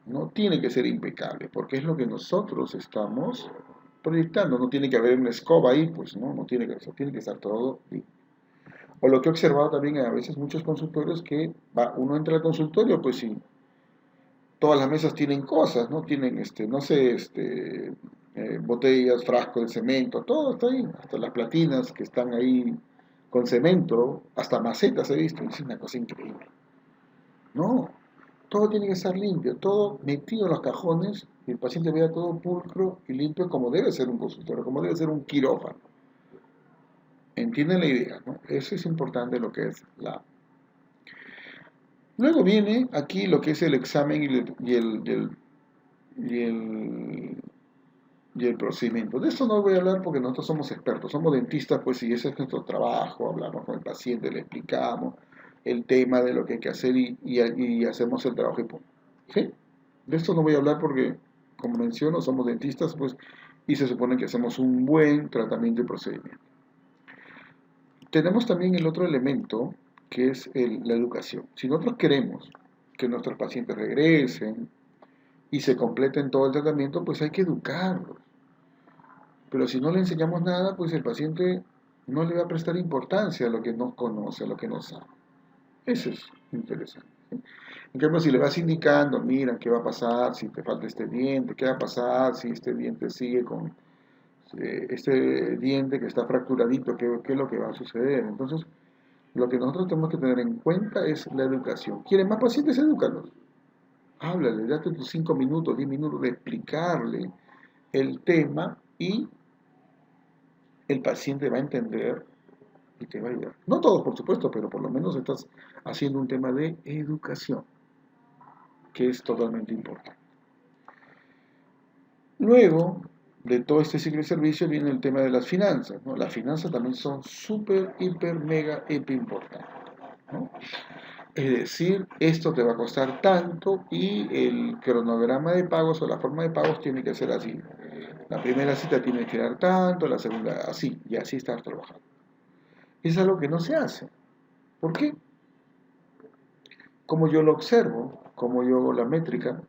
No tiene que ser impecable, porque es lo que nosotros estamos proyectando. No tiene que haber una escoba ahí, pues no tiene que, tiene que estar todo bien. O lo que he observado también a veces muchos consultorios que uno entra al consultorio, pues sí, todas las mesas tienen cosas, ¿no? Tienen, no sé, botellas, frascos de cemento, todo está ahí, hasta las platinas que están ahí con cemento, hasta macetas he visto, es una cosa increíble. No, todo tiene que estar limpio, todo metido en los cajones, y el paciente vea todo pulcro y limpio como debe ser un consultorio, como debe ser un quirófano. ¿Entienden la idea? ¿No? Eso es importante lo que es la... Luego viene aquí lo que es el examen y el, y el procedimiento. De esto no voy a hablar porque nosotros somos expertos, somos dentistas, pues y ese es nuestro trabajo, hablamos con el paciente, le explicamos el tema de lo que hay que hacer y hacemos el trabajo y punto. ¿Sí? De esto no voy a hablar porque, como menciono, somos dentistas, pues, y se supone que hacemos un buen tratamiento y procedimiento. Tenemos también el otro elemento, que es la educación. Si nosotros queremos que nuestros pacientes regresen y se completen todo el tratamiento, pues hay que educarlos. Pero si no le enseñamos nada, pues el paciente no le va a prestar importancia a lo que no conoce, a lo que no sabe. Eso es interesante. ¿Sí? En cambio, si le vas indicando, mira, ¿qué va a pasar si te falta este diente? ¿Qué va a pasar si este diente sigue con este diente que está fracturadito? ¿Qué es lo que va a suceder? Entonces, lo que nosotros tenemos que tener en cuenta es la educación. ¿Quieren más pacientes? Edúcalos. Háblale, date tus 5 minutos, 10 minutos de explicarle el tema y el paciente va a entender y te va a ayudar. No todos, por supuesto, pero por lo menos estás haciendo un tema de educación, que es totalmente importante. Luego de todo este ciclo de servicio viene el tema de las finanzas, ¿no? Las finanzas también son súper, hiper, mega, hiper importantes, ¿no? Es decir, esto te va a costar tanto y el cronograma de pagos o la forma de pagos tiene que ser así. La primera cita tiene que dar tanto, la segunda así, y así estás trabajando. Es algo que no se hace. ¿Por qué? Como yo lo observo, como yo hago la métrica,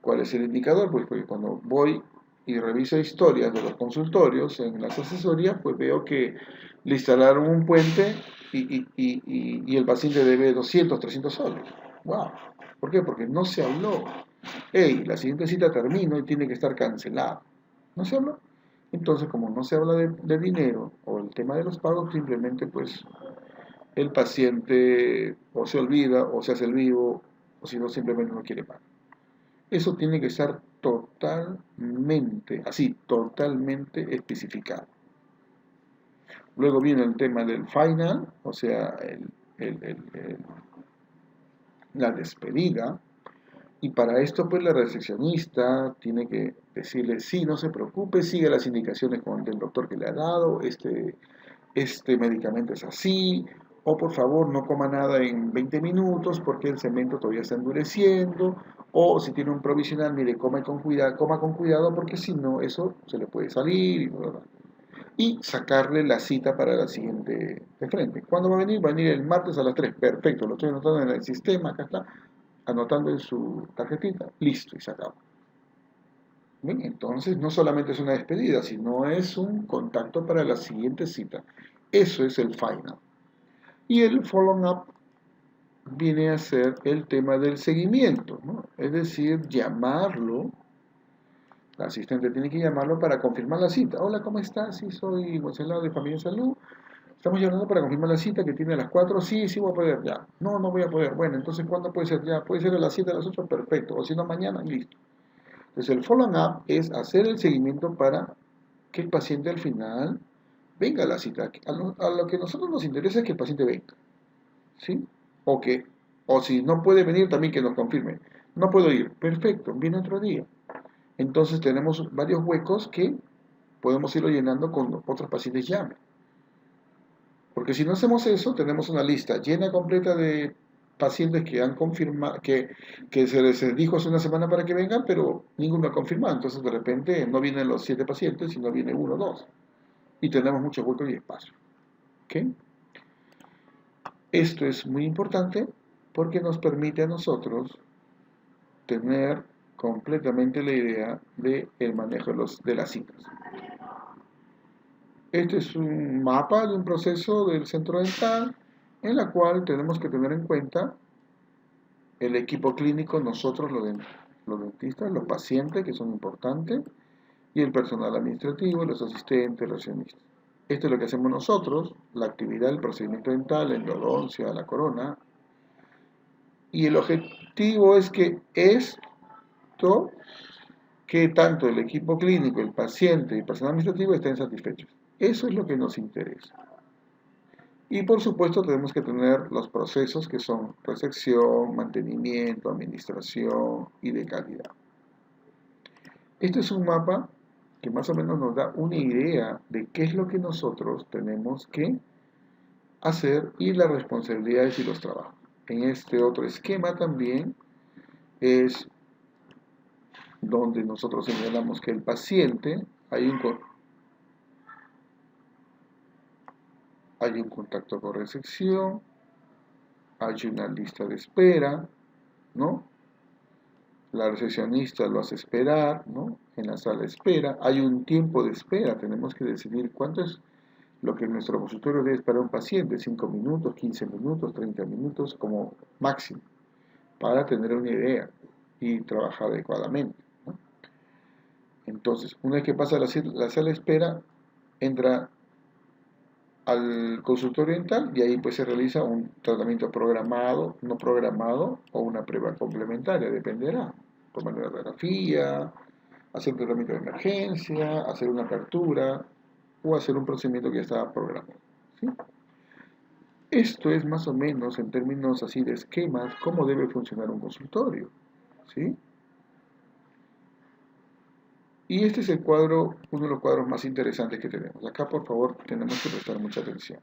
¿cuál es el indicador? Pues cuando voy y reviso historias de los consultorios en las asesorías, pues veo que le instalaron un puente y el paciente debe 200, 300 soles. ¡Wow! ¿Por qué? Porque no se habló. Hey, la siguiente cita termino y tiene que estar cancelada. ¿No se habló? Entonces, como no se habla de dinero o el tema de los pagos, simplemente pues el paciente o se olvida o se hace el vivo o si no simplemente no quiere pagar. Eso tiene que estar totalmente, así, totalmente especificado. Luego viene el tema del final, o sea, la despedida. Y para esto, pues la recepcionista tiene que decirle, sí, no se preocupe, sigue las indicaciones del doctor que le ha dado, este medicamento es así, o por favor no coma nada en 20 minutos porque el cemento todavía está endureciendo, o si tiene un provisional, mire, coma con cuidado porque si no, eso se le puede salir, y sacarle la cita para la siguiente de frente. ¿Cuándo va a venir? Va a venir el martes a las 3. Perfecto, lo estoy anotando en el sistema, acá está, anotando en su tarjetita, listo, y se acabó. Bien, entonces no solamente es una despedida, sino es un contacto para la siguiente cita. Eso es el final. Y el follow-up viene a ser el tema del seguimiento, ¿no? Es decir, llamarlo, la asistente tiene que llamarlo para confirmar la cita. Hola, ¿cómo estás? Sí, soy Wenceslao de Familia Salud. Estamos llamando para confirmar la cita que tiene a las 4. Sí, sí voy a poder, ya. No, no voy a poder. Bueno, entonces ¿cuándo puede ser? Ya, puede ser a las 7, a las 8, perfecto. O si no, mañana y listo. Entonces el follow-up es hacer el seguimiento para que el paciente al final venga a la cita. A lo que a nosotros nos interesa es que el paciente venga, ¿sí? O que, o si no puede venir, también que nos confirme. No puedo ir, perfecto, viene otro día. Entonces tenemos varios huecos que podemos irlo llenando con otros pacientes llamen. Porque si no hacemos eso, tenemos una lista llena completa de pacientes que han confirmado, que se les dijo hace una semana para que vengan, pero ninguno ha confirmado. Entonces de repente no vienen los 7 pacientes, sino viene uno o dos. Y tenemos muchos huecos y espacio. ¿Ok? Esto es muy importante porque nos permite a nosotros tener completamente la idea del manejo de las citas. Este es un mapa de un proceso del centro dental en la cual tenemos que tener en cuenta el equipo clínico, nosotros los dentistas, los pacientes que son importantes y el personal administrativo, los asistentes, los recepcionistas. Esto es lo que hacemos nosotros, la actividad del procedimiento dental, la endodoncia, la corona. Y el objetivo es que tanto el equipo clínico, el paciente y el personal administrativo estén satisfechos. Eso es lo que nos interesa. Y por supuesto tenemos que tener los procesos que son recepción, mantenimiento, administración y de calidad. Este es un mapa que más o menos nos da una idea de qué es lo que nosotros tenemos que hacer y las responsabilidades y los trabajos. En este otro esquema también es donde nosotros señalamos que el paciente hay un contacto con recepción, hay una lista de espera, ¿no? La recepcionista lo hace esperar, ¿no? En la sala de espera, hay un tiempo de espera, tenemos que decidir cuánto es lo que nuestro consultorio debe esperar a un paciente, 5 minutos, 15 minutos, 30 minutos como máximo, para tener una idea y trabajar adecuadamente, ¿no? Entonces, una vez que pasa la sala de espera, entra al consultorio dental y ahí pues se realiza un tratamiento programado, no programado o una prueba complementaria, dependerá. Tomar una radiografía, hacer un tratamiento de emergencia, hacer una apertura o hacer un procedimiento que ya estaba programado, ¿sí? Esto es más o menos en términos así de esquemas cómo debe funcionar un consultorio, ¿sí? Y este es el cuadro, uno de los cuadros más interesantes que tenemos. Acá por favor tenemos que prestar mucha atención.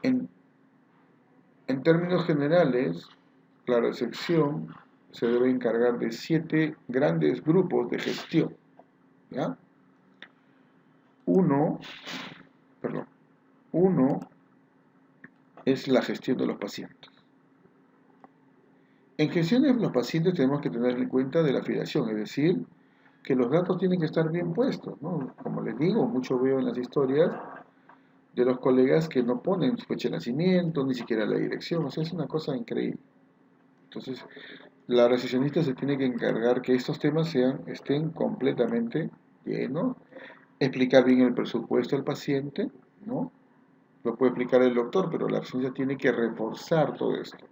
En, en términos generales, la recepción se debe encargar de 7 grandes grupos de gestión, ¿ya? Uno es la gestión de los pacientes. En gestión de los pacientes tenemos que tener en cuenta de la afiliación, es decir, que los datos tienen que estar bien puestos, ¿no? Como les digo, mucho veo en las historias de los colegas que no ponen su fecha de nacimiento, ni siquiera la dirección, o sea, es una cosa increíble. Entonces, la recepcionista se tiene que encargar que estos temas estén completamente llenos, explicar bien el presupuesto al paciente, ¿no? Lo puede explicar el doctor, pero la recepcionista tiene que reforzar todo esto.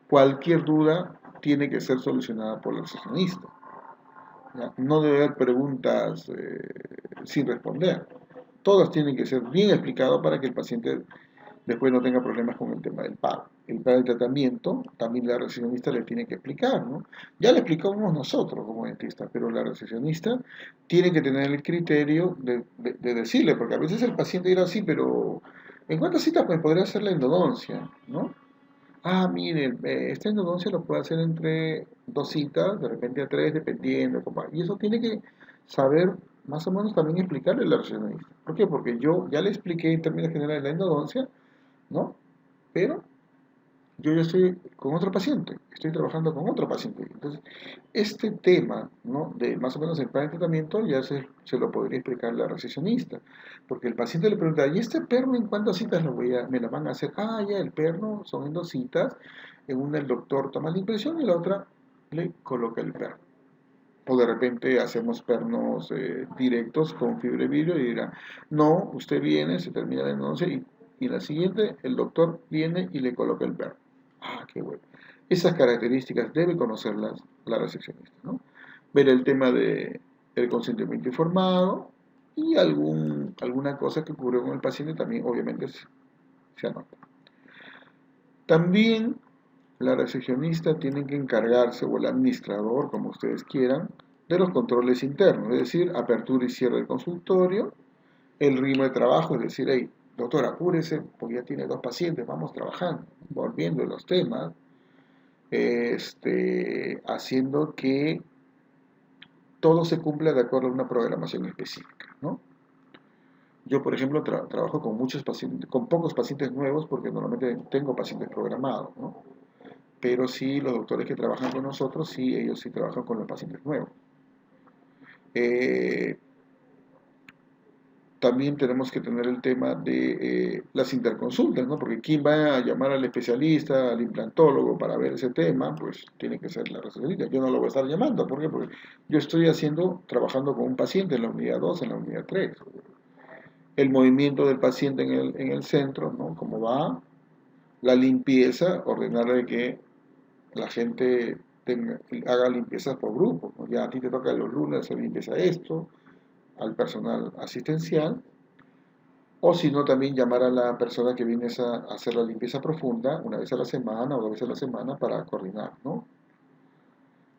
Cualquier duda tiene que ser solucionada por el recepcionista, ¿ya? No debe haber preguntas sin responder. Todas tienen que ser bien explicadas para que el paciente después no tenga problemas con el tema del pago. El plan de tratamiento, también la recepcionista le tiene que explicar, ¿no? Ya le explicamos nosotros como dentista, pero la recepcionista tiene que tener el criterio de decirle, porque a veces el paciente dirá así, pero ¿en cuántas citas pues, podría hacer la endodoncia, ¿no? Ah, mire, esta endodoncia lo puede hacer entre 2 citas, de repente a 3, dependiendo, compa. Y eso tiene que saber más o menos también explicarle a la recepcionista. ¿Por qué? Porque yo ya le expliqué en términos generales la endodoncia, ¿no? Pero yo ya estoy con otro paciente, estoy trabajando con otro paciente. Entonces, este tema, ¿no? De más o menos el plan de tratamiento ya se lo podría explicar la recepcionista. Porque el paciente le pregunta, ¿y este perno en cuántas citas me la van a hacer? Ah, ya, el perno son en 2 citas. En una el doctor toma la impresión y en la otra le coloca el perno. O de repente hacemos pernos directos con fibra de vidrio y dirán, no, usted viene, se termina de 11 y la siguiente el doctor viene y le coloca el perno. Ah, qué bueno. Esas características debe conocerlas la recepcionista, ¿no? Ver el tema de el consentimiento informado y alguna cosa que ocurrió con el paciente también obviamente se anota. También la recepcionista tiene que encargarse, o el administrador, como ustedes quieran, de los controles internos, es decir, apertura y cierre del consultorio, el ritmo de trabajo, es decir, hey, doctor, apúrese, porque ya tiene 2 pacientes, vamos trabajando, volviendo a los temas, haciendo que todo se cumpla de acuerdo a una programación específica, ¿no? Yo, por ejemplo, trabajo con muchos pacientes, con pocos pacientes nuevos, porque normalmente tengo pacientes programados, ¿no? Pero sí, los doctores que trabajan con nosotros, sí, ellos sí trabajan con los pacientes nuevos. Eh, También tenemos que tener el tema de las interconsultas, ¿no? Porque ¿quién va a llamar al especialista, al implantólogo para ver ese tema? Pues tiene que ser la recepcionista. Yo no lo voy a estar llamando, ¿por qué? Porque yo estoy trabajando con un paciente en la unidad 2, en la unidad 3. El movimiento del paciente en el centro, ¿no? Cómo va, la limpieza, ordenarle que la gente haga limpiezas por grupo, ¿no? Ya a ti te toca los lunes hacer limpieza esto, al personal asistencial, o si no, también llamar a la persona que viene a hacer la limpieza profunda una vez a la semana o 2 veces a la semana para coordinar, ¿no?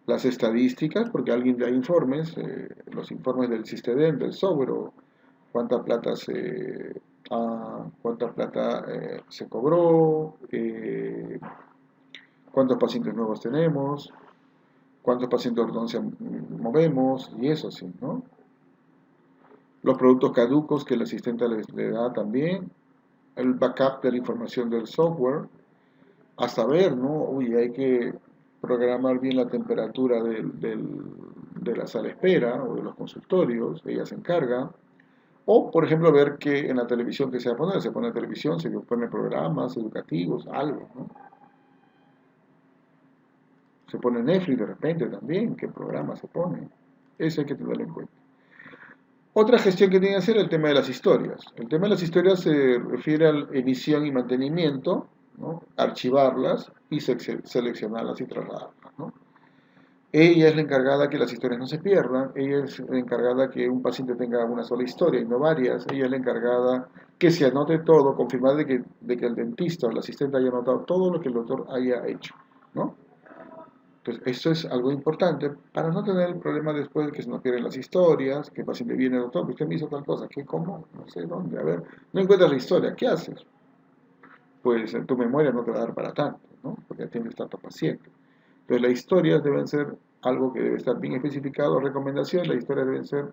Las estadísticas, porque alguien da informes, los informes del Sistedem, del software, o cuánta plata se cobró, cuántos pacientes nuevos tenemos, cuántos pacientes de ortodoncia movemos, y eso sí, ¿no? Los productos caducos que el asistente le da también, el backup de la información del software, hasta ver, ¿no? Uy, hay que programar bien la temperatura de la sala de espera o de los consultorios, ella se encarga. O, por ejemplo, ver que en la televisión que se va a poner, se pone televisión, se pone programas educativos, algo, ¿no? Se pone Netflix de repente también, ¿qué programa se pone? Eso hay que tenerlo en cuenta. Otra gestión que tiene que hacer es el tema de las historias. El tema de las historias se refiere a la emisión y mantenimiento, ¿no? Archivarlas y seleccionarlas y trasladarlas, ¿no? Ella es la encargada que las historias no se pierdan, ella es la encargada que un paciente tenga una sola historia y no varias, ella es la encargada que se anote todo, confirmar de que el dentista o el asistente haya anotado todo lo que el doctor haya hecho, ¿no? Entonces, eso es algo importante para no tener el problema después de que se nos pierden las historias, que el paciente viene, doctor, pues usted me hizo tal cosa, ¿qué, cómo? No sé dónde, a ver, no encuentras la historia, ¿qué haces? Pues en tu memoria no te va a dar para tanto, ¿no? Porque tienes tantos pacientes. Entonces, las historias deben ser algo que debe estar bien especificado, recomendación, las historias deben ser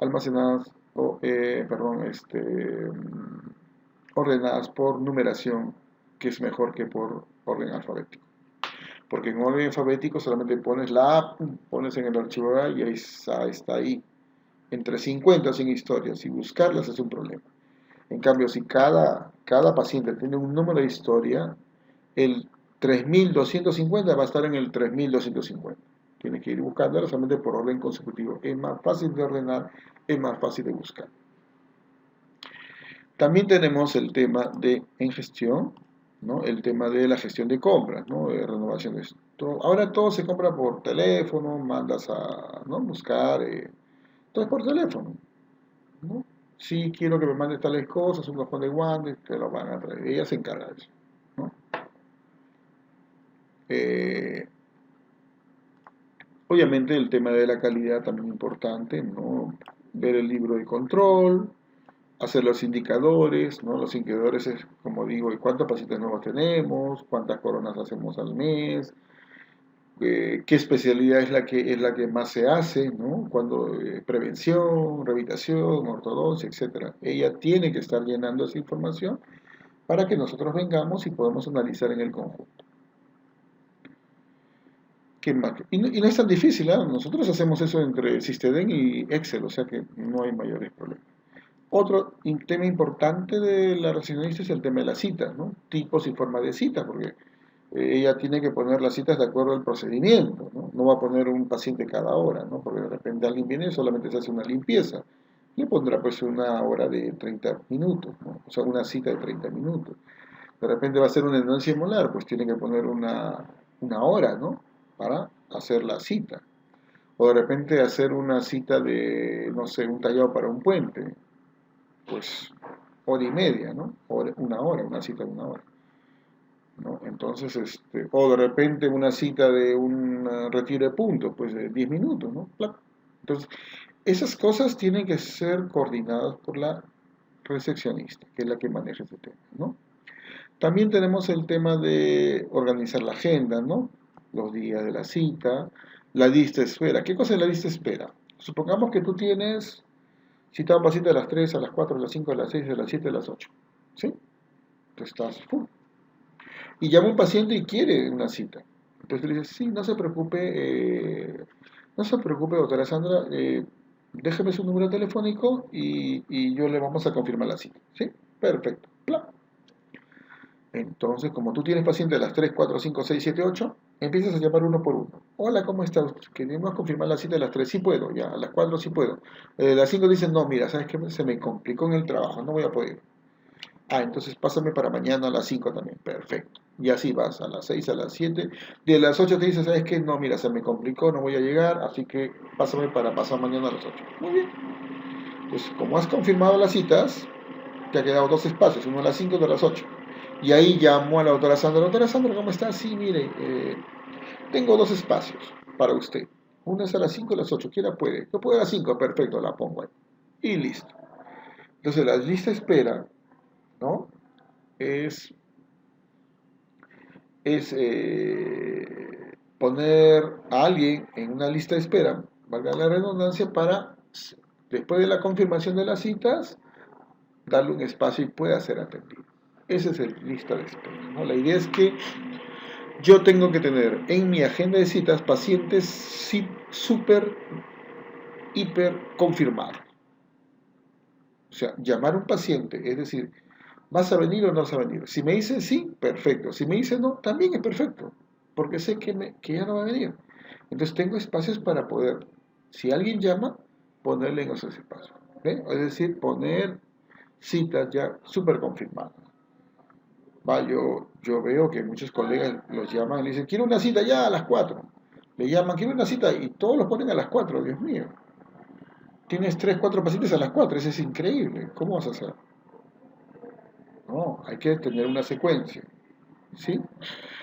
almacenadas, ordenadas por numeración, que es mejor que por orden alfabético. Porque en orden alfabético solamente pones la A, pones en el archivo A y ahí está ahí. Entre 50 o 100 historias y buscarlas es un problema. En cambio, si cada paciente tiene un número de historia, el 3250 va a estar en el 3250. Tiene que ir buscándola solamente por orden consecutivo. Es más fácil de ordenar, es más fácil de buscar. También tenemos el tema de en gestión, ¿no? El tema de la gestión de compras, ¿no? De renovaciones. Ahora todo se compra por teléfono, mandas a, ¿no? Buscar, todo es por teléfono, ¿no? Si quiero que me mandes tales cosas, un cajón de guantes, te lo van a traer. Ella se encarga de eso, ¿no? Eh, Obviamente el tema de la calidad también es importante, ¿no? Ver el libro de control, hacer los indicadores, ¿no? Los indicadores es, como digo, cuántos pacientes nuevos tenemos, cuántas coronas hacemos al mes, qué especialidad es la que más se hace, ¿no? Cuando prevención, rehabilitación, ortodoncia, etcétera. Ella tiene que estar llenando esa información para que nosotros vengamos y podamos analizar en el conjunto. ¿Qué más? Y no es tan difícil, ¿eh? Nosotros hacemos eso entre System y Excel, o sea que no hay mayores problemas. Otro tema importante de la recepcionista es el tema de las citas, ¿no? Tipos y formas de cita, porque ella tiene que poner las citas de acuerdo al procedimiento, ¿no? No va a poner un paciente cada hora, ¿no? Porque de repente alguien viene y solamente se hace una limpieza. Le pondrá pues una hora de 30 minutos, ¿no? O sea, una cita de 30 minutos. De repente va a ser una endodoncia molar, pues tiene que poner una hora, ¿no? Para hacer la cita. O de repente hacer una cita de, no sé, un tallado para un puente, pues hora y media, ¿no? Una hora, una cita de una hora, ¿no? Entonces, o de repente una cita de un retiro de punto, pues de 10 minutos, ¿no? ¡Plac! Entonces, esas cosas tienen que ser coordinadas por la recepcionista, que es la que maneja ese tema, ¿no? También tenemos el tema de organizar la agenda, ¿no? Los días de la cita, la lista de espera. ¿Qué cosa es la lista de espera? Supongamos que tú tienes cita a un paciente a las 3, a las 4, a las 5, a las 6, a las 7, a las 8. ¿Sí? Tú estás full. Y llama un paciente y quiere una cita. Entonces le dices, sí, no se preocupe, doctora Sandra, déjeme su número telefónico y yo le vamos a confirmar la cita. ¿Sí? Perfecto. Bla. Entonces, como tú tienes pacientes a las 3, 4, 5, 6, 7, 8, empiezas a llamar uno por uno. Hola, ¿cómo está usted? Queremos confirmar la cita a las 3, sí puedo, ya, a las 4 sí puedo. A las 5 dicen, no, mira, ¿sabes qué? Se me complicó en el trabajo, no voy a poder. Ah, entonces pásame para mañana a las 5 también, perfecto. Y así vas, a las 6, a las 7. De las 8 te dicen, ¿sabes qué? No, mira, se me complicó, no voy a llegar, así que pásame para pasar mañana a las 8. Muy bien. Entonces, como has confirmado las citas, te ha quedado dos espacios, uno a las 5 y otro a las 8. Y ahí llamo a la doctora Sandra, ¿cómo está? Sí, mire, tengo dos espacios para usted. Uno es a las 5 y a las 8, quiera puede. Yo puedo a las 5, perfecto, la pongo ahí. Y listo. Entonces la lista de espera, ¿no? Es, es poner a alguien en una lista de espera, valga la redundancia, para después de la confirmación de las citas, darle un espacio y pueda ser atendido. Ese es el lista de espera, ¿no? La idea es que yo tengo que tener en mi agenda de citas pacientes súper, hiper confirmados. O sea, llamar a un paciente, es decir, ¿vas a venir o no vas a venir? Si me dice sí, perfecto. Si me dice no, también es perfecto, porque sé que ya no va a venir. Entonces tengo espacios para poder, si alguien llama, ponerle en esos espacios. ¿Ve? Es decir, poner citas ya súper confirmadas. Va, yo veo que muchos colegas los llaman y le dicen, quiero una cita ya a las 4. Le llaman, quiero una cita y todos los ponen a las 4. Dios mío. Tienes 3 4 pacientes a las 4. Eso es increíble. ¿Cómo vas a hacer? No, hay que tener una secuencia. ¿Sí?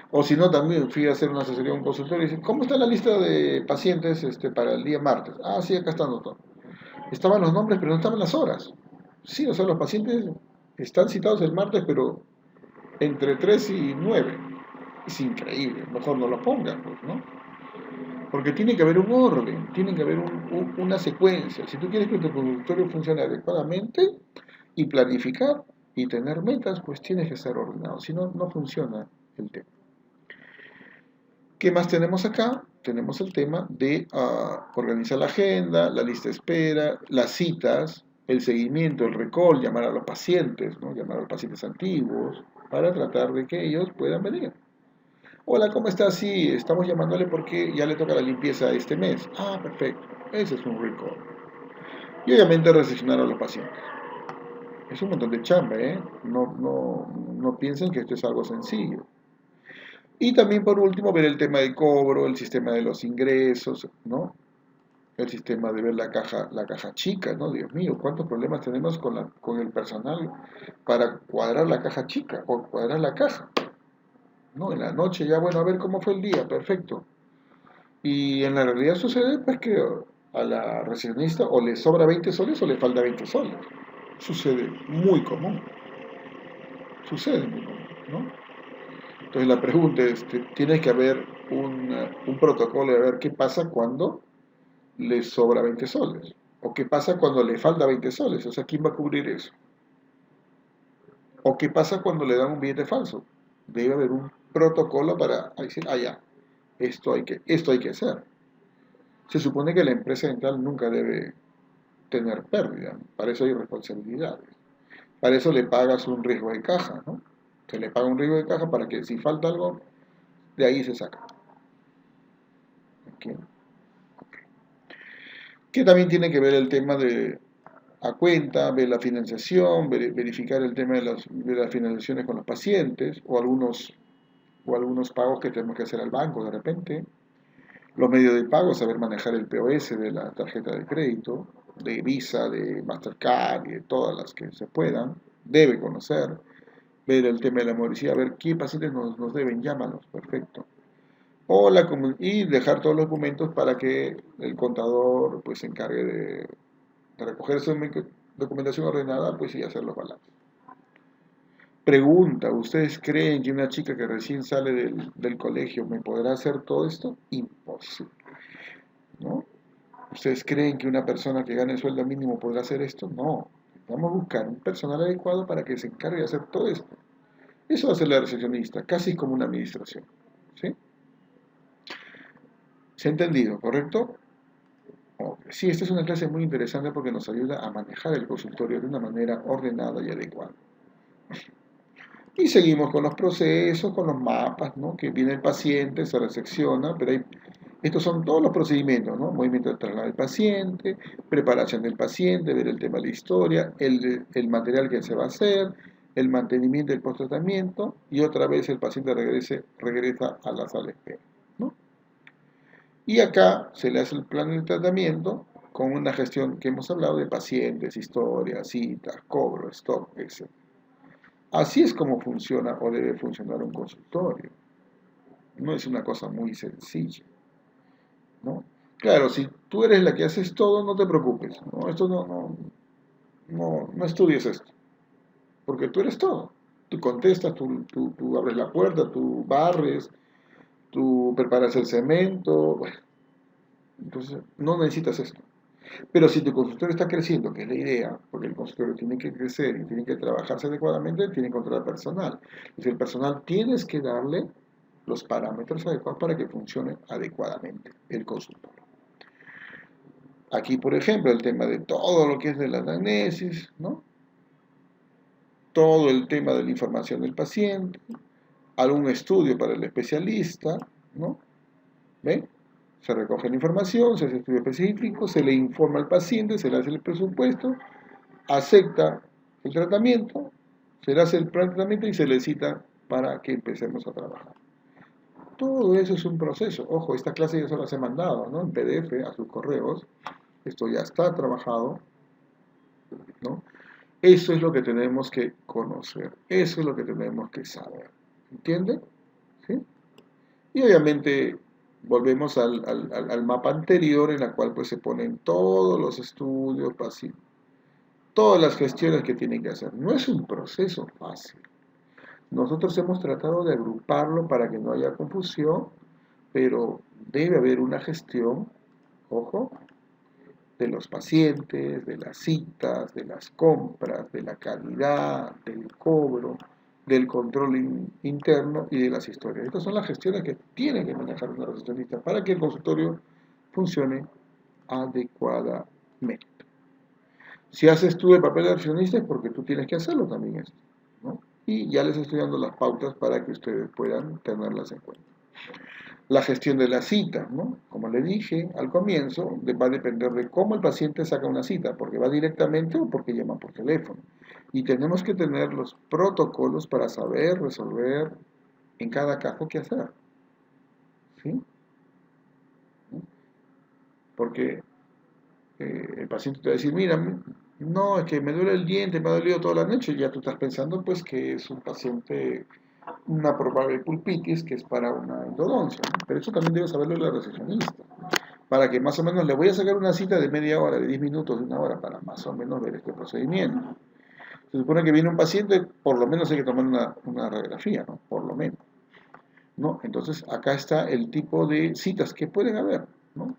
O si no, también fui a hacer una asesoría a un consultorio y dicen, ¿cómo está la lista de pacientes para el día martes? Ah, sí, acá están todo. Estaban los nombres, pero no estaban las horas. Sí, o sea, los pacientes están citados el martes, pero entre 3 y 9. Es increíble, mejor no lo pongan, pues, ¿no? Porque tiene que haber un orden, tiene que haber una secuencia. Si tú quieres que tu consultorio funcione adecuadamente y planificar y tener metas, pues tienes que ser ordenado. Si no, no funciona el tema. ¿Qué más tenemos acá? Tenemos el tema de organizar la agenda, la lista de espera, las citas, el seguimiento, el recall, llamar a los pacientes, ¿no? Llamar a los pacientes antiguos para tratar de que ellos puedan venir. Hola, ¿cómo está? Sí, estamos llamándole porque ya le toca la limpieza este mes. Ah, perfecto. Ese es un recall. Y obviamente recepcionar a los pacientes. Es un montón de chamba, ¿eh? No piensen que esto es algo sencillo. Y también por último ver el tema del cobro, el sistema de los ingresos, ¿no? El sistema de ver la caja chica, ¿no? Dios mío, cuántos problemas tenemos con el personal para cuadrar la caja chica o cuadrar la caja, ¿no? En la noche ya, bueno, a ver cómo fue el día, perfecto. Y en la realidad sucede pues que a la recepcionista o le sobra 20 soles o le falta 20 soles. Sucede muy común, sucede muy común, ¿no? Entonces la pregunta es, tiene que haber un protocolo de ver qué pasa cuando le sobra 20 soles. O qué pasa cuando le falta 20 soles. O sea, ¿quién va a cubrir eso? O qué pasa cuando le dan un billete falso. Debe haber un protocolo para decir, ah, ya, esto hay que hacer. Se supone que la empresa dental nunca debe tener pérdida, ¿no? Para eso hay responsabilidades. Para eso le pagas un riesgo de caja, ¿no? Se le paga un riesgo de caja para que si falta algo, De ahí se saca. ¿Okay? Que también tiene que ver el tema de a cuenta, ver la financiación, verificar el tema de las financiaciones con los pacientes o algunos pagos que tenemos que hacer al banco de repente. Los medios de pago, saber manejar el POS de la tarjeta de crédito, de Visa, de Mastercard y de todas las que se puedan. Debe conocer, ver el tema de la morosidad, ver qué pacientes nos deben, llámalos, perfecto. Y dejar todos los documentos para que el contador pues, se encargue de recoger esa documentación ordenada pues, y hacer los balances. Pregunta, ¿ustedes creen que una chica que recién sale del colegio me podrá hacer todo esto? Imposible, ¿no? ¿Ustedes creen que una persona que gane sueldo mínimo podrá hacer esto? No. Vamos a buscar un personal adecuado para que se encargue de hacer todo esto. Eso hace la recepcionista, casi como una administración. ¿Sí? ¿Se ha entendido, correcto? Okay. Sí, esta es una clase muy interesante porque nos ayuda a manejar el consultorio de una manera ordenada y adecuada. Y seguimos con los procesos, con los mapas, ¿no? Que viene el paciente, se resecciona, pero estos son todos los procedimientos, ¿no? Movimiento de traslado del paciente, preparación del paciente, ver el tema de la historia, el material que se va a hacer, el mantenimiento del post-tratamiento, y otra vez el paciente regresa a la sala de espera, ¿no? Y acá se le hace el plan de tratamiento con una gestión que hemos hablado de pacientes, historias, citas, cobro, stock, etc. Así es como funciona o debe funcionar un consultorio. No es una cosa muy sencilla, ¿no? Claro, si tú eres la que haces todo, no te preocupes, ¿no? No estudies esto, porque tú eres todo. Tú contestas, tú abres la puerta, tú barres, tú preparas el cemento, bueno, entonces no necesitas esto. Pero si tu consultorio está creciendo, que es la idea, porque el consultorio tiene que crecer y tiene que trabajarse adecuadamente, tiene que encontrar personal. Entonces el personal tienes que darle los parámetros adecuados para que funcione adecuadamente el consultorio. Aquí, por ejemplo, el tema de todo lo que es de la anamnesis, ¿no? Todo el tema de la información del paciente, algún estudio para el especialista, ¿no? ¿Ven? Se recoge la información, se hace estudio específico, se le informa al paciente, se le hace el presupuesto, acepta el tratamiento, se le hace el plan de tratamiento y se le cita para que empecemos a trabajar. Todo eso es un proceso. Ojo, esta clase ya se las he mandado, ¿no? En PDF a sus correos. Esto ya está trabajado, ¿no? Eso es lo que tenemos que conocer. Eso es lo que tenemos que saber. ¿Entienden? ¿Sí? Y obviamente volvemos al mapa anterior en la cual pues se ponen todos los estudios, todas las gestiones que tienen que hacer. No es un proceso fácil. Nosotros hemos tratado de agruparlo para que no haya confusión, pero debe haber una gestión, ojo, de los pacientes, de las citas, de las compras, de la calidad, del cobro, del control interno y de las historias. Estas son las gestiones que tiene que manejar una recepcionista para que el consultorio funcione adecuadamente. Si haces tú el papel de recepcionista es porque tú tienes que hacerlo también esto, ¿no? Y ya les estoy dando las pautas para que ustedes puedan tenerlas en cuenta. La gestión de la cita, ¿no? Como le dije al comienzo, va a depender de cómo el paciente saca una cita, porque va directamente o porque llama por teléfono. Y tenemos que tener los protocolos para saber resolver en cada caso qué hacer. ¿Sí? Porque el paciente te va a decir, mira, no, es que me duele el diente, me ha dolido toda la noche, y ya tú estás pensando pues que es un paciente, una probable pulpitis, que es para una endodoncia, ¿no? Pero eso también debe saberlo la recepcionista, para que más o menos le voy a sacar una cita de media hora, de 10 minutos, de una hora, para más o menos ver este procedimiento. Se supone que viene un paciente, por lo menos hay que tomar una radiografía, ¿no? Por lo menos, ¿no? Entonces acá está el tipo de citas que pueden haber, ¿no?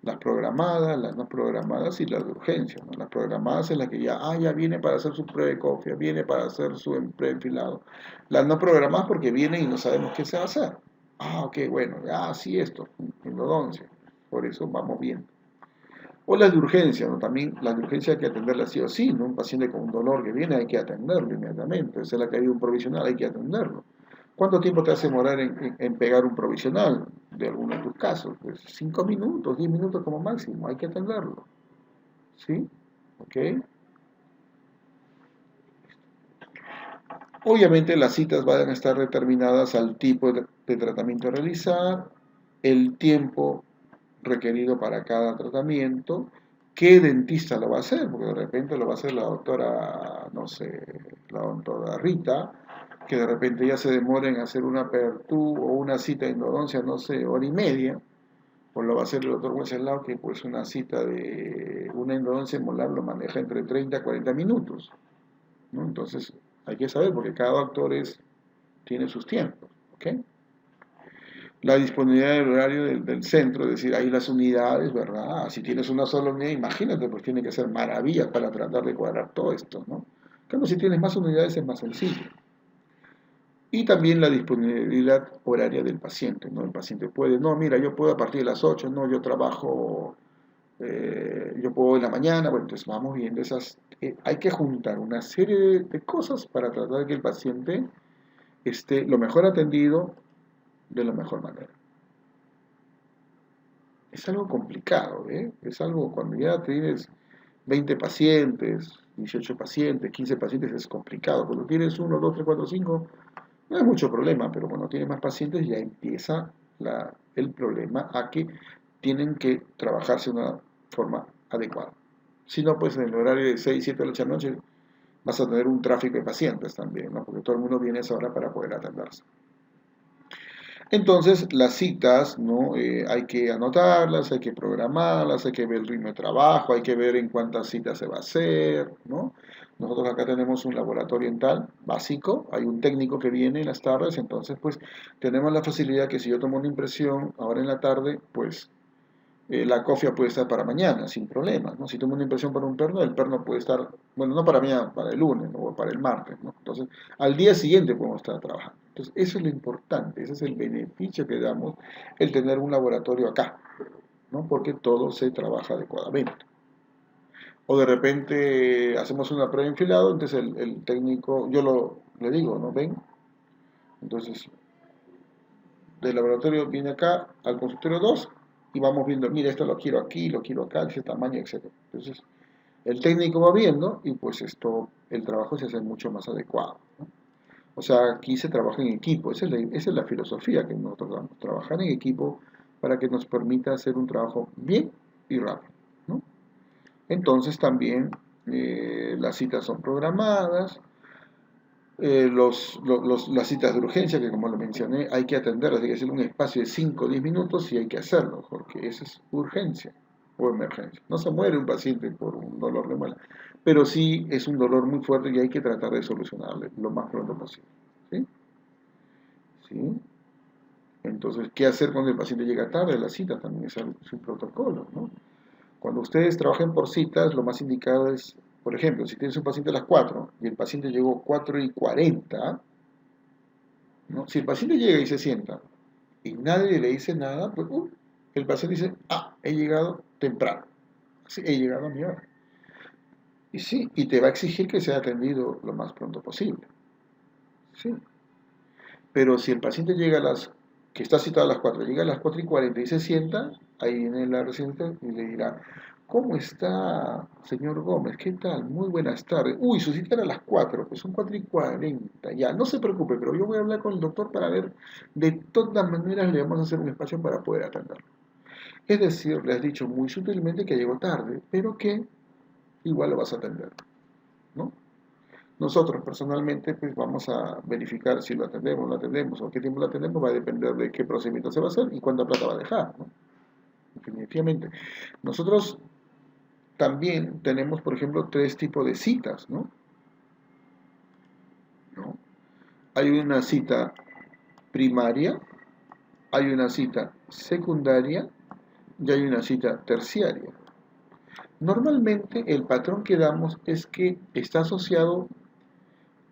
Las programadas, las no programadas y las de urgencia, ¿no? Las programadas en las que ya viene para hacer su prueba de cofia, viene para hacer su preenfilado. Las no programadas porque vienen y no sabemos qué se va a hacer. Ok, bueno, ya sí esto, endodoncia. Por eso vamos bien. O las de urgencia, ¿no? También las de urgencia hay que atenderlas sí o sí, ¿no? Un paciente con un dolor que viene hay que atenderlo inmediatamente. Si es la que hay un provisional hay que atenderlo. ¿Cuánto tiempo te hace demorar en pegar un provisional de alguno de tus casos? Pues 5 minutos, 10 minutos como máximo, hay que atenderlo. ¿Sí? ¿Ok? Obviamente las citas van a estar determinadas al tipo de tratamiento a realizar, el tiempo requerido para cada tratamiento, qué dentista lo va a hacer, porque de repente lo va a hacer la doctora, no sé, la doctora Rita, que de repente ya se demora en hacer una apertura o una cita de endodoncia, no sé, hora y media, o lo va a hacer el doctor Wenceslao, que pues una cita de una endodoncia molar lo maneja entre 30 a 40 minutos, ¿no? Entonces hay que saber, porque cada doctor tiene sus tiempos, ¿ok? La disponibilidad del horario del centro, es decir, hay las unidades, ¿verdad? Si tienes una sola unidad, imagínate, pues tiene que ser maravillas para tratar de cuadrar todo esto, ¿no? Claro, si tienes más unidades es más sencillo. Y también la disponibilidad horaria del paciente, ¿no? El paciente puede, no, mira, yo puedo a partir de las 8, no, yo trabajo, yo puedo en la mañana, bueno, entonces vamos viendo esas, hay que juntar una serie de cosas para tratar de que el paciente esté lo mejor atendido de la mejor manera. Es algo complicado, ¿eh? Es algo, cuando ya tienes 20 pacientes, 18 pacientes, 15 pacientes, es complicado. Cuando tienes 1, 2, 3, 4, 5, no hay mucho problema, pero cuando tienes más pacientes ya empieza el problema a que tienen que trabajarse de una forma adecuada. Si no, pues en el horario de 6, 7, 8 de la noche vas a tener un tráfico de pacientes también, ¿no? Porque todo el mundo viene a esa hora para poder atenderse. Entonces, las citas, ¿no? Hay que anotarlas, hay que programarlas, hay que ver el ritmo de trabajo, hay que ver en cuántas citas se va a hacer, ¿no? Nosotros acá tenemos un laboratorio dental básico, hay un técnico que viene en las tardes, entonces pues tenemos la facilidad que si yo tomo una impresión ahora en la tarde, pues la cofia puede estar para mañana, sin problemas, ¿no? Si tomo una impresión para un perno, el perno puede estar, bueno, no para mañana, para el lunes, ¿no? O para el martes, ¿no? Entonces, al día siguiente podemos estar trabajando. Entonces, eso es lo importante, ese es el beneficio que damos el tener un laboratorio acá, ¿no? Porque todo se trabaja adecuadamente. O de repente hacemos una prueba enfilado, entonces el técnico, le digo, ¿no? Ven, entonces del laboratorio viene acá al consultorio 2 y vamos viendo, mira, esto lo quiero aquí, lo quiero acá, de ese tamaño, etc. Entonces, el técnico va viendo y pues el trabajo se hace mucho más adecuado, ¿no? O sea, aquí se trabaja en equipo, esa es la filosofía que nosotros damos, trabajar en equipo para que nos permita hacer un trabajo bien y rápido, ¿no? Entonces también las citas son programadas, las citas de urgencia, que como lo mencioné, hay que atenderlas, hay que hacer un espacio de 5 o 10 minutos y hay que hacerlo, porque esa es urgencia o emergencia. No se muere un paciente por un dolor de muela, pero sí es un dolor muy fuerte y hay que tratar de solucionarlo lo más pronto posible. ¿Sí? ¿Sí? Entonces, ¿qué hacer cuando el paciente llega tarde a la cita? También es un protocolo, ¿no? Cuando ustedes trabajen por citas, lo más indicado es, por ejemplo, si tienes un paciente a las 4 y el paciente llegó 4:40, ¿no? Si el paciente llega y se sienta y nadie le dice nada, pues el paciente dice, he llegado temprano, sí, he llegado a mi hora. Y sí, y te va a exigir que sea atendido lo más pronto posible. Sí. Pero si el paciente que está citado a las 4 llega a las 4:40 y se sienta, ahí viene la residente y le dirá, ¿cómo está, señor Gómez? ¿Qué tal? Muy buenas tardes. Uy, su cita era a las 4, pues son 4:40. Ya, no se preocupe, pero yo voy a hablar con el doctor para ver, de todas maneras le vamos a hacer un espacio para poder atenderlo. Es decir, le has dicho muy sutilmente que llegó tarde, pero que igual lo vas a atender, ¿no? Nosotros personalmente pues vamos a verificar si lo atendemos o qué tiempo lo atendemos, va a depender de qué procedimiento se va a hacer y cuánta plata va a dejar, ¿no? Definitivamente. Nosotros también tenemos, por ejemplo, 3 tipos de citas, ¿no? ¿No? Hay una cita primaria, hay una cita secundaria y hay una cita terciaria. Normalmente el patrón que damos es que está asociado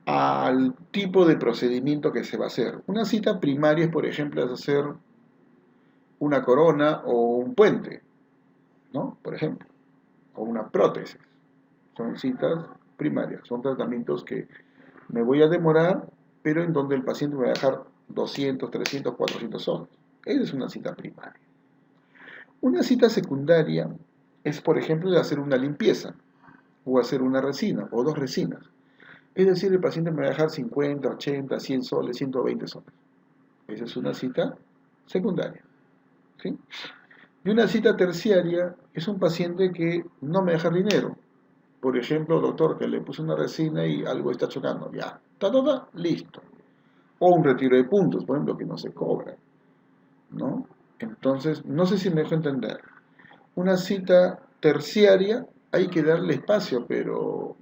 al tipo de procedimiento que se va a hacer. Una cita primaria es, por ejemplo, es hacer una corona o un puente, ¿no? Por ejemplo, o una prótesis. Son citas primarias, son tratamientos que me voy a demorar, pero en donde el paciente me va a dejar 200, 300, 400 soles. Esa es una cita primaria. Una cita secundaria es, por ejemplo, de hacer una limpieza, o hacer una resina, o dos resinas. Es decir, el paciente me va a dejar 50, 80, 100 soles, 120 soles. Esa es una cita secundaria. ¿Sí? Y una cita terciaria es un paciente que no me deja dinero. Por ejemplo, doctor, que le puse una resina y algo está chocando. Ya, listo. O un retiro de puntos, por ejemplo, que no se cobra, ¿no? Entonces, no sé si me dejo entender. Una cita terciaria hay que darle espacio, pero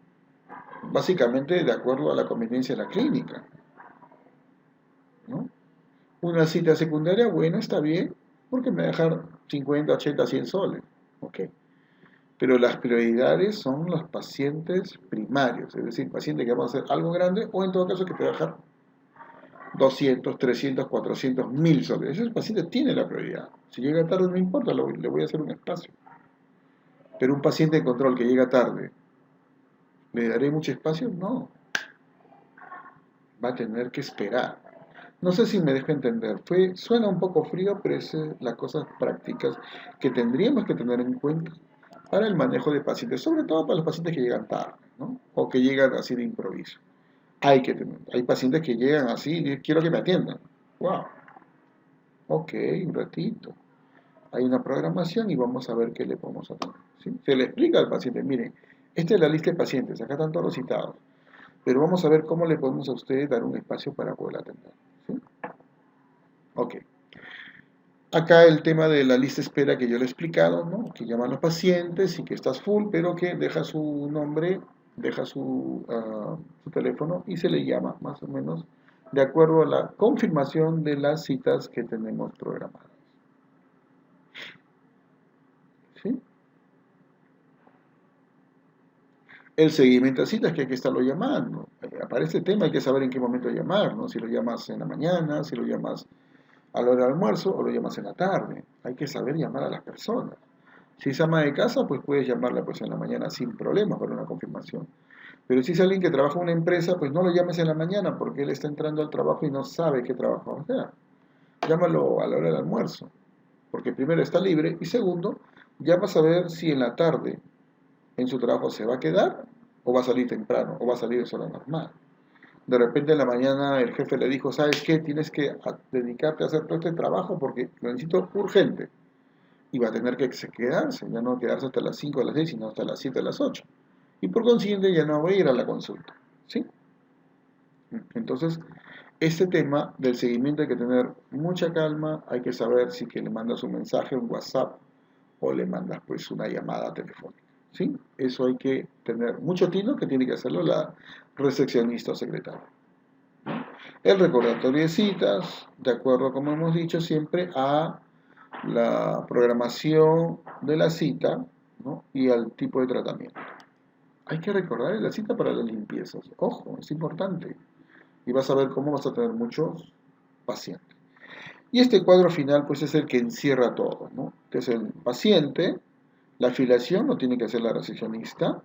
básicamente de acuerdo a la conveniencia de la clínica, ¿no? Una cita secundaria, bueno, está bien, porque me va a dejar 50, 80, 100 soles, ¿ok? Pero las prioridades son los pacientes primarios, es decir, paciente que vamos a hacer algo grande o en todo caso que te va a dejar 200, 300, 400, 1000 soles. Ese paciente tiene la prioridad. Si llega tarde no importa, le voy a hacer un espacio. Pero un paciente de control que llega tarde, ¿le daré mucho espacio? No. Va a tener que esperar. No sé si me dejo entender. Suena un poco frío, pero es las cosas prácticas que tendríamos que tener en cuenta para el manejo de pacientes, sobre todo para los pacientes que llegan tarde, ¿no? O que llegan así de improviso. Hay pacientes que llegan así, quiero que me atiendan. Wow, ok, un ratito. Hay una programación y vamos a ver qué le podemos hacer. ¿Sí? Se le explica al paciente, miren, esta es la lista de pacientes, acá están todos los citados, pero vamos a ver cómo le podemos a ustedes dar un espacio para poder atender. ¿Sí? Ok. Acá el tema de la lista de espera que yo le he explicado, ¿no? Que llaman los pacientes y que estás full, pero que deja su nombre, deja su teléfono y se le llama más o menos de acuerdo a la confirmación de las citas que tenemos programadas. ¿Sí? El seguimiento a citas que hay que estarlo llamando. Aparece el tema, hay que saber en qué momento llamar, ¿no? Si lo llamas en la mañana, si lo llamas a la hora del almuerzo o lo llamas en la tarde. Hay que saber llamar a las personas. Si es ama de casa, pues puedes llamarla pues en la mañana sin problemas para una confirmación. Pero si es alguien que trabaja en una empresa, pues no lo llames en la mañana porque él está entrando al trabajo y no sabe qué trabajo va a hacer. Llámalo a la hora del almuerzo, porque primero está libre y segundo, ya vas a ver si en la tarde en su trabajo se va a quedar o va a salir temprano o va a salir de hora normal. De repente en la mañana el jefe le dijo, ¿sabes qué? Tienes que dedicarte a hacer todo este trabajo porque lo necesito urgente. Y va a tener que quedarse, ya no quedarse hasta las 5 de las 6, sino hasta las 7 de las 8. Y por consiguiente ya no va a ir a la consulta. ¿Sí? Entonces, este tema del seguimiento hay que tener mucha calma, hay que saber si que le mandas un mensaje, un WhatsApp, o le mandas pues una llamada telefónica. ¿Sí? Eso hay que tener mucho tino que tiene que hacerlo la recepcionista o secretaria. El recordatorio de citas, de acuerdo como hemos dicho siempre, a la programación de la cita, ¿no? Y al tipo de tratamiento. Hay que recordar la cita para las limpiezas. Ojo, es importante. Y vas a ver cómo vas a tener muchos pacientes. Y este cuadro final pues es el que encierra todo, ¿no? Que es el paciente, la afiliación lo tiene que hacer la recepcionista,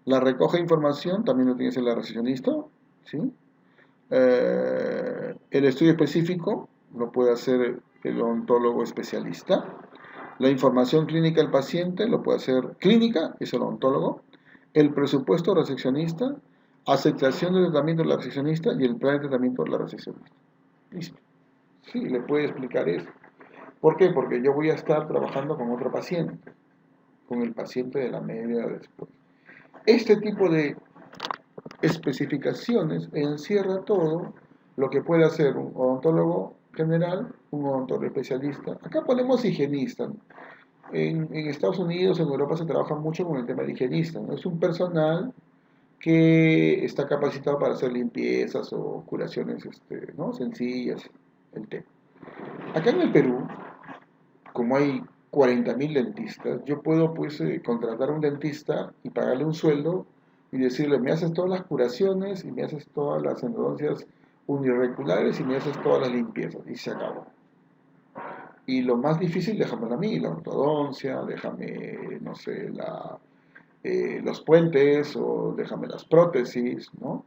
la recoge de información también lo tiene que hacer la recepcionista, ¿sí? El estudio específico lo puede hacer el odontólogo especialista. La información clínica del paciente lo puede hacer clínica, es el odontólogo. El presupuesto recepcionista, aceptación del tratamiento de la recepcionista y el plan de tratamiento de la recepcionista. Listo. Sí, le puede explicar eso. ¿Por qué? Porque yo voy a estar trabajando con otro paciente, con el paciente de la media después. Este tipo de especificaciones encierra todo lo que puede hacer un odontólogo general, un odontólogo especialista. Acá ponemos higienista. En Estados Unidos, en Europa se trabaja mucho con el tema de higienista, ¿no? Es un personal que está capacitado para hacer limpiezas o curaciones ¿no? sencillas, el tema. Acá en el Perú, como hay 40.000 dentistas, yo puedo pues contratar a un dentista y pagarle un sueldo y decirle, me haces todas las curaciones y me haces todas las endodoncias unirregulares y me haces todas las limpiezas y se acabó. Y lo más difícil, déjamelo a mí, la ortodoncia, déjame, no sé, los puentes o déjame las prótesis, ¿no?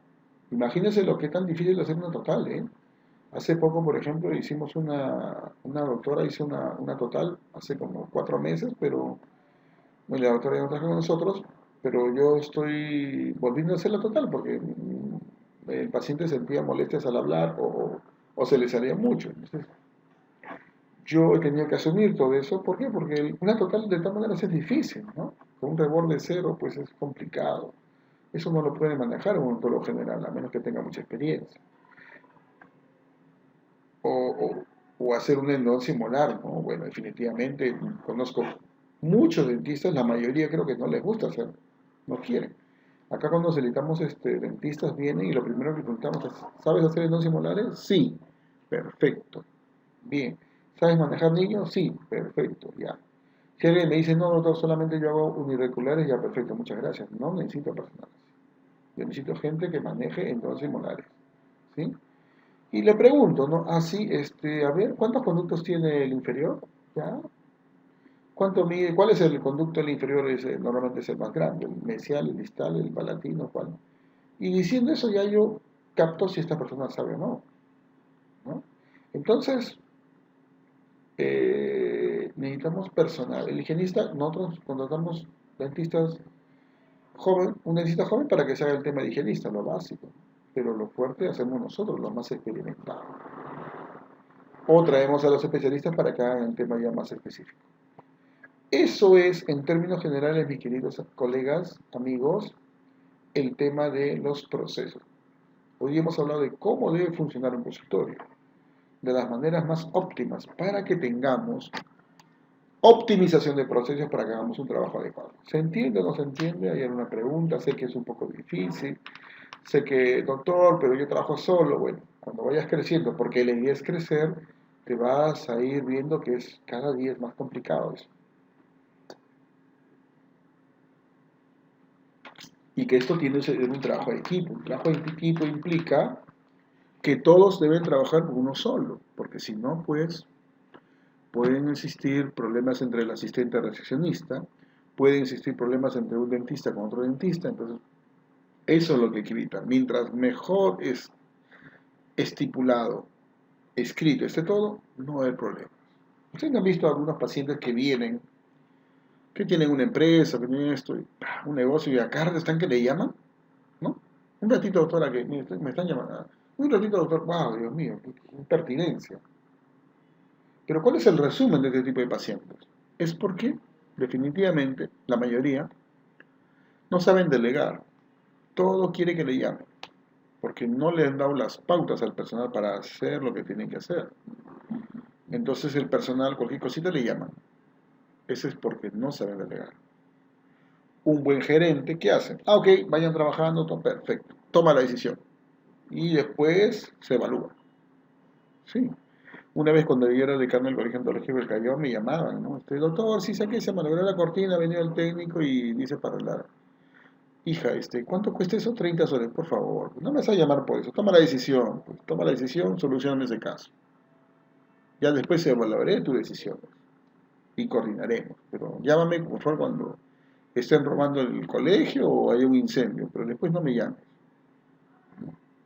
Imagínense lo que es tan difícil hacer una total, ¿eh? Hace poco, por ejemplo, hicimos una doctora hizo una total hace como 4 meses, pero bueno, la doctora ya no trabaja con nosotros, pero yo estoy volviendo a hacer la total porque el paciente sentía molestias al hablar o se le salía mucho. Entonces, yo he tenido que asumir todo eso. ¿Por qué? Porque una total de todas maneras es difícil, ¿no? Con un reborde cero, pues es complicado. Eso no lo puede manejar un odontólogo general, a menos que tenga mucha experiencia. O, o- o hacer un endodoncia molar, ¿no? Bueno, definitivamente conozco muchos dentistas, la mayoría creo que no les gusta hacer, no quieren. Acá cuando solicitamos dentistas vienen y lo primero que preguntamos es, ¿sabes hacer endodoncias molares? Sí, perfecto, bien. ¿Sabes manejar niños? Sí, perfecto, ya. Si alguien me dice, no, doctor, solamente yo hago unireculares, ya, perfecto, muchas gracias. No necesito personal. Yo necesito gente que maneje endodoncias molares, ¿sí? Y le pregunto, ¿no? Así, a ver, ¿cuántos conductos tiene el inferior? ¿Ya? ¿Cuánto mide? ¿Cuál es el conducto del inferior? Normalmente es el más grande, el mesial, el distal, el palatino, ¿cuál? Y diciendo eso ya yo capto si esta persona sabe o no, ¿no? Entonces, necesitamos personal. El higienista, nosotros contratamos dentistas joven, un dentista joven para que se haga el tema de higienista, lo básico. Pero lo fuerte hacemos nosotros, los más experimentados. O traemos a los especialistas para que hagan el tema ya más específico. Eso es, en términos generales, mis queridos colegas, amigos, el tema de los procesos. Hoy hemos hablado de cómo debe funcionar un consultorio, de las maneras más óptimas para que tengamos optimización de procesos para que hagamos un trabajo adecuado. ¿Se entiende o no se entiende? Hay alguna pregunta, sé que es un poco difícil, sé que, doctor, pero yo trabajo solo. Bueno, cuando vayas creciendo, porque la idea es crecer, te vas a ir viendo que cada día es más complicado eso. Y que esto tiene que ser un trabajo de equipo. Un trabajo de equipo implica que todos deben trabajar uno solo, porque si no, pues pueden existir problemas entre el asistente recepcionista, pueden existir problemas entre un dentista con otro dentista, entonces eso es lo que hay que evitar. Mientras mejor es estipulado, escrito, todo, no hay problema. Ustedes han visto algunos pacientes que vienen, que tienen una empresa, que tienen esto, un negocio y acá están que le llaman, ¿no? Un ratito, doctora, que me están llamando. Un ratito, doctor, wow, Dios mío, qué impertinencia. Pero ¿cuál es el resumen de este tipo de pacientes? Es porque, definitivamente, la mayoría no saben delegar. Todo quiere que le llamen, porque no le han dado las pautas al personal para hacer lo que tienen que hacer. Entonces el personal, cualquier cosita le llaman. Ese es porque no saben delegar. Un buen gerente, ¿qué hace? Ah, ok, vayan trabajando, todo perfecto. Toma la decisión. Y después se evalúa. Sí. Una vez cuando yo era decano del Colegio Ontológico del Callao me llamaban, ¿no? Doctor, si saqué, se malogró la cortina, venía el técnico y dice para arreglar. Hija, ¿cuánto cuesta eso? 30 soles, por favor. No me vas a llamar por eso. Toma la decisión. Pues, toma la decisión, soluciona ese caso. Ya después se evaluaré tu decisión y coordinaremos. Pero llámame, por favor, cuando estén robando el colegio o haya un incendio. Pero después no me llames.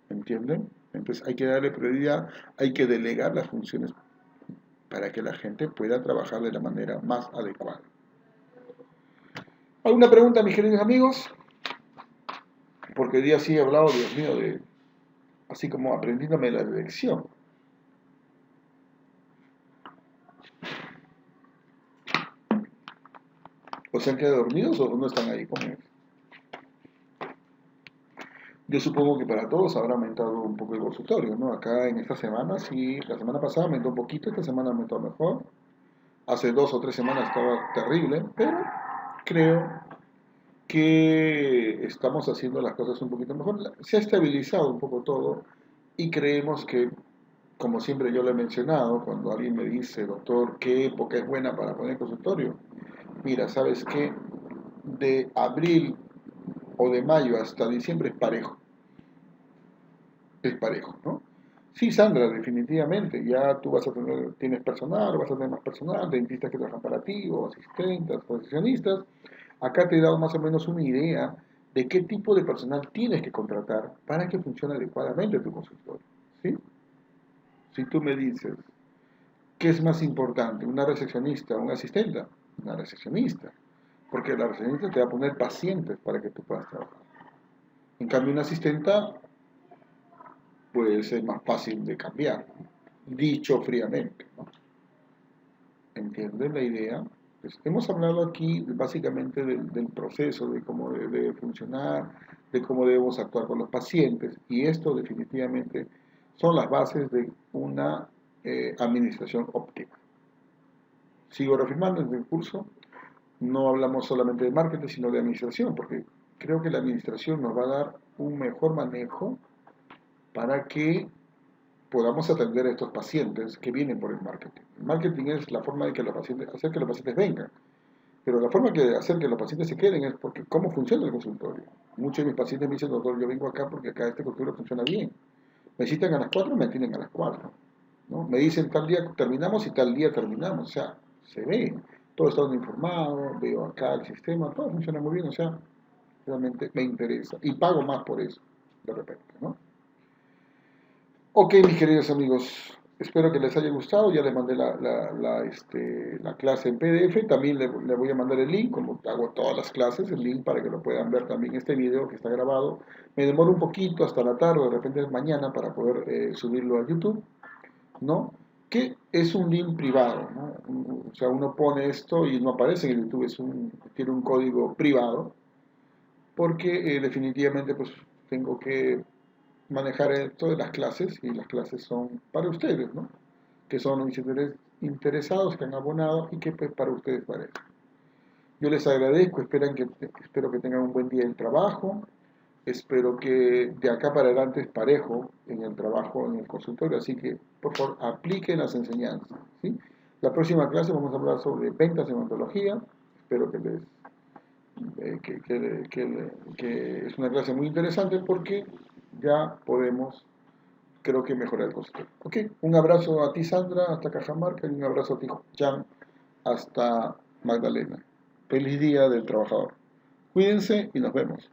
¿Entienden? Entonces hay que darle prioridad, hay que delegar las funciones para que la gente pueda trabajar de la manera más adecuada. ¿Alguna pregunta, mis queridos amigos? Porque hoy día sí he hablado, Dios mío, así como aprendiéndome la lección. ¿O se han quedado dormidos o no están ahí conmigo? Yo supongo que para todos habrá aumentado un poco el consultorio, ¿no? Acá en esta semana, sí, la semana pasada aumentó un poquito, esta semana aumentó mejor. Hace 2 o 3 semanas estaba terrible, pero creo que estamos haciendo las cosas un poquito mejor. Se ha estabilizado un poco todo y creemos que, como siempre yo le he mencionado, cuando alguien me dice, doctor, ¿qué época es buena para poner consultorio? Mira, ¿sabes qué? De abril o de mayo hasta diciembre es parejo, ¿no? Sí, Sandra, definitivamente, ya tú tienes personal, vas a tener más personal, dentistas que trabajan para ti, o asistentes, profesionistas. Acá te he dado más o menos una idea de qué tipo de personal tienes que contratar para que funcione adecuadamente tu consultorio, ¿sí? Si tú me dices, ¿qué es más importante, una recepcionista o un asistente? Una recepcionista, porque la recepcionista te va a poner pacientes para que tú puedas trabajar. En cambio, una asistenta, pues es más fácil de cambiar, dicho fríamente, ¿no? ¿Entienden la idea? Pues hemos hablado aquí básicamente del proceso, de cómo debe funcionar, de cómo debemos actuar con los pacientes, y esto definitivamente son las bases de una administración óptima. Sigo reafirmando en el curso, no hablamos solamente de marketing, sino de administración, porque creo que la administración nos va a dar un mejor manejo para que podamos atender a estos pacientes que vienen por el marketing. El marketing es la forma de que los pacientes, hacer que los pacientes vengan, pero la forma de hacer que los pacientes se queden es porque cómo funciona el consultorio. Muchos de mis pacientes me dicen, doctor, yo vengo acá porque acá este consultorio funciona bien. Me citan a las 4, me atienden a las 4. ¿No? Me dicen tal día terminamos y tal día terminamos. O sea, se ve, todo está informado, veo acá el sistema, todo funciona muy bien. O sea, realmente me interesa y pago más por eso, de repente, ¿no? Ok, mis queridos amigos, espero que les haya gustado. Ya les mandé la clase en PDF. También le voy a mandar el link, como hago todas las clases, el link para que lo puedan ver también este video que está grabado. Me demoro un poquito hasta la tarde, de repente mañana, para poder subirlo a YouTube, ¿no? Que es un link privado, ¿no? O sea, uno pone esto y no aparece en el YouTube, tiene un código privado, porque definitivamente pues tengo que manejar esto de las clases, y las clases son para ustedes, ¿no? Que son los interesados, que han abonado y que pues, para ustedes para eso. Yo les agradezco, espero que tengan un buen día en trabajo, espero que de acá para adelante es parejo en el trabajo, en el consultorio, así que por favor apliquen las enseñanzas, ¿sí? La próxima clase vamos a hablar sobre ventas en ontología, espero que les que es una clase muy interesante porque ya podemos, creo que, mejorar el concepto. Ok, un abrazo a ti, Sandra, hasta Cajamarca, y un abrazo a ti, Jan, hasta Magdalena. Feliz Día del Trabajador. Cuídense y nos vemos.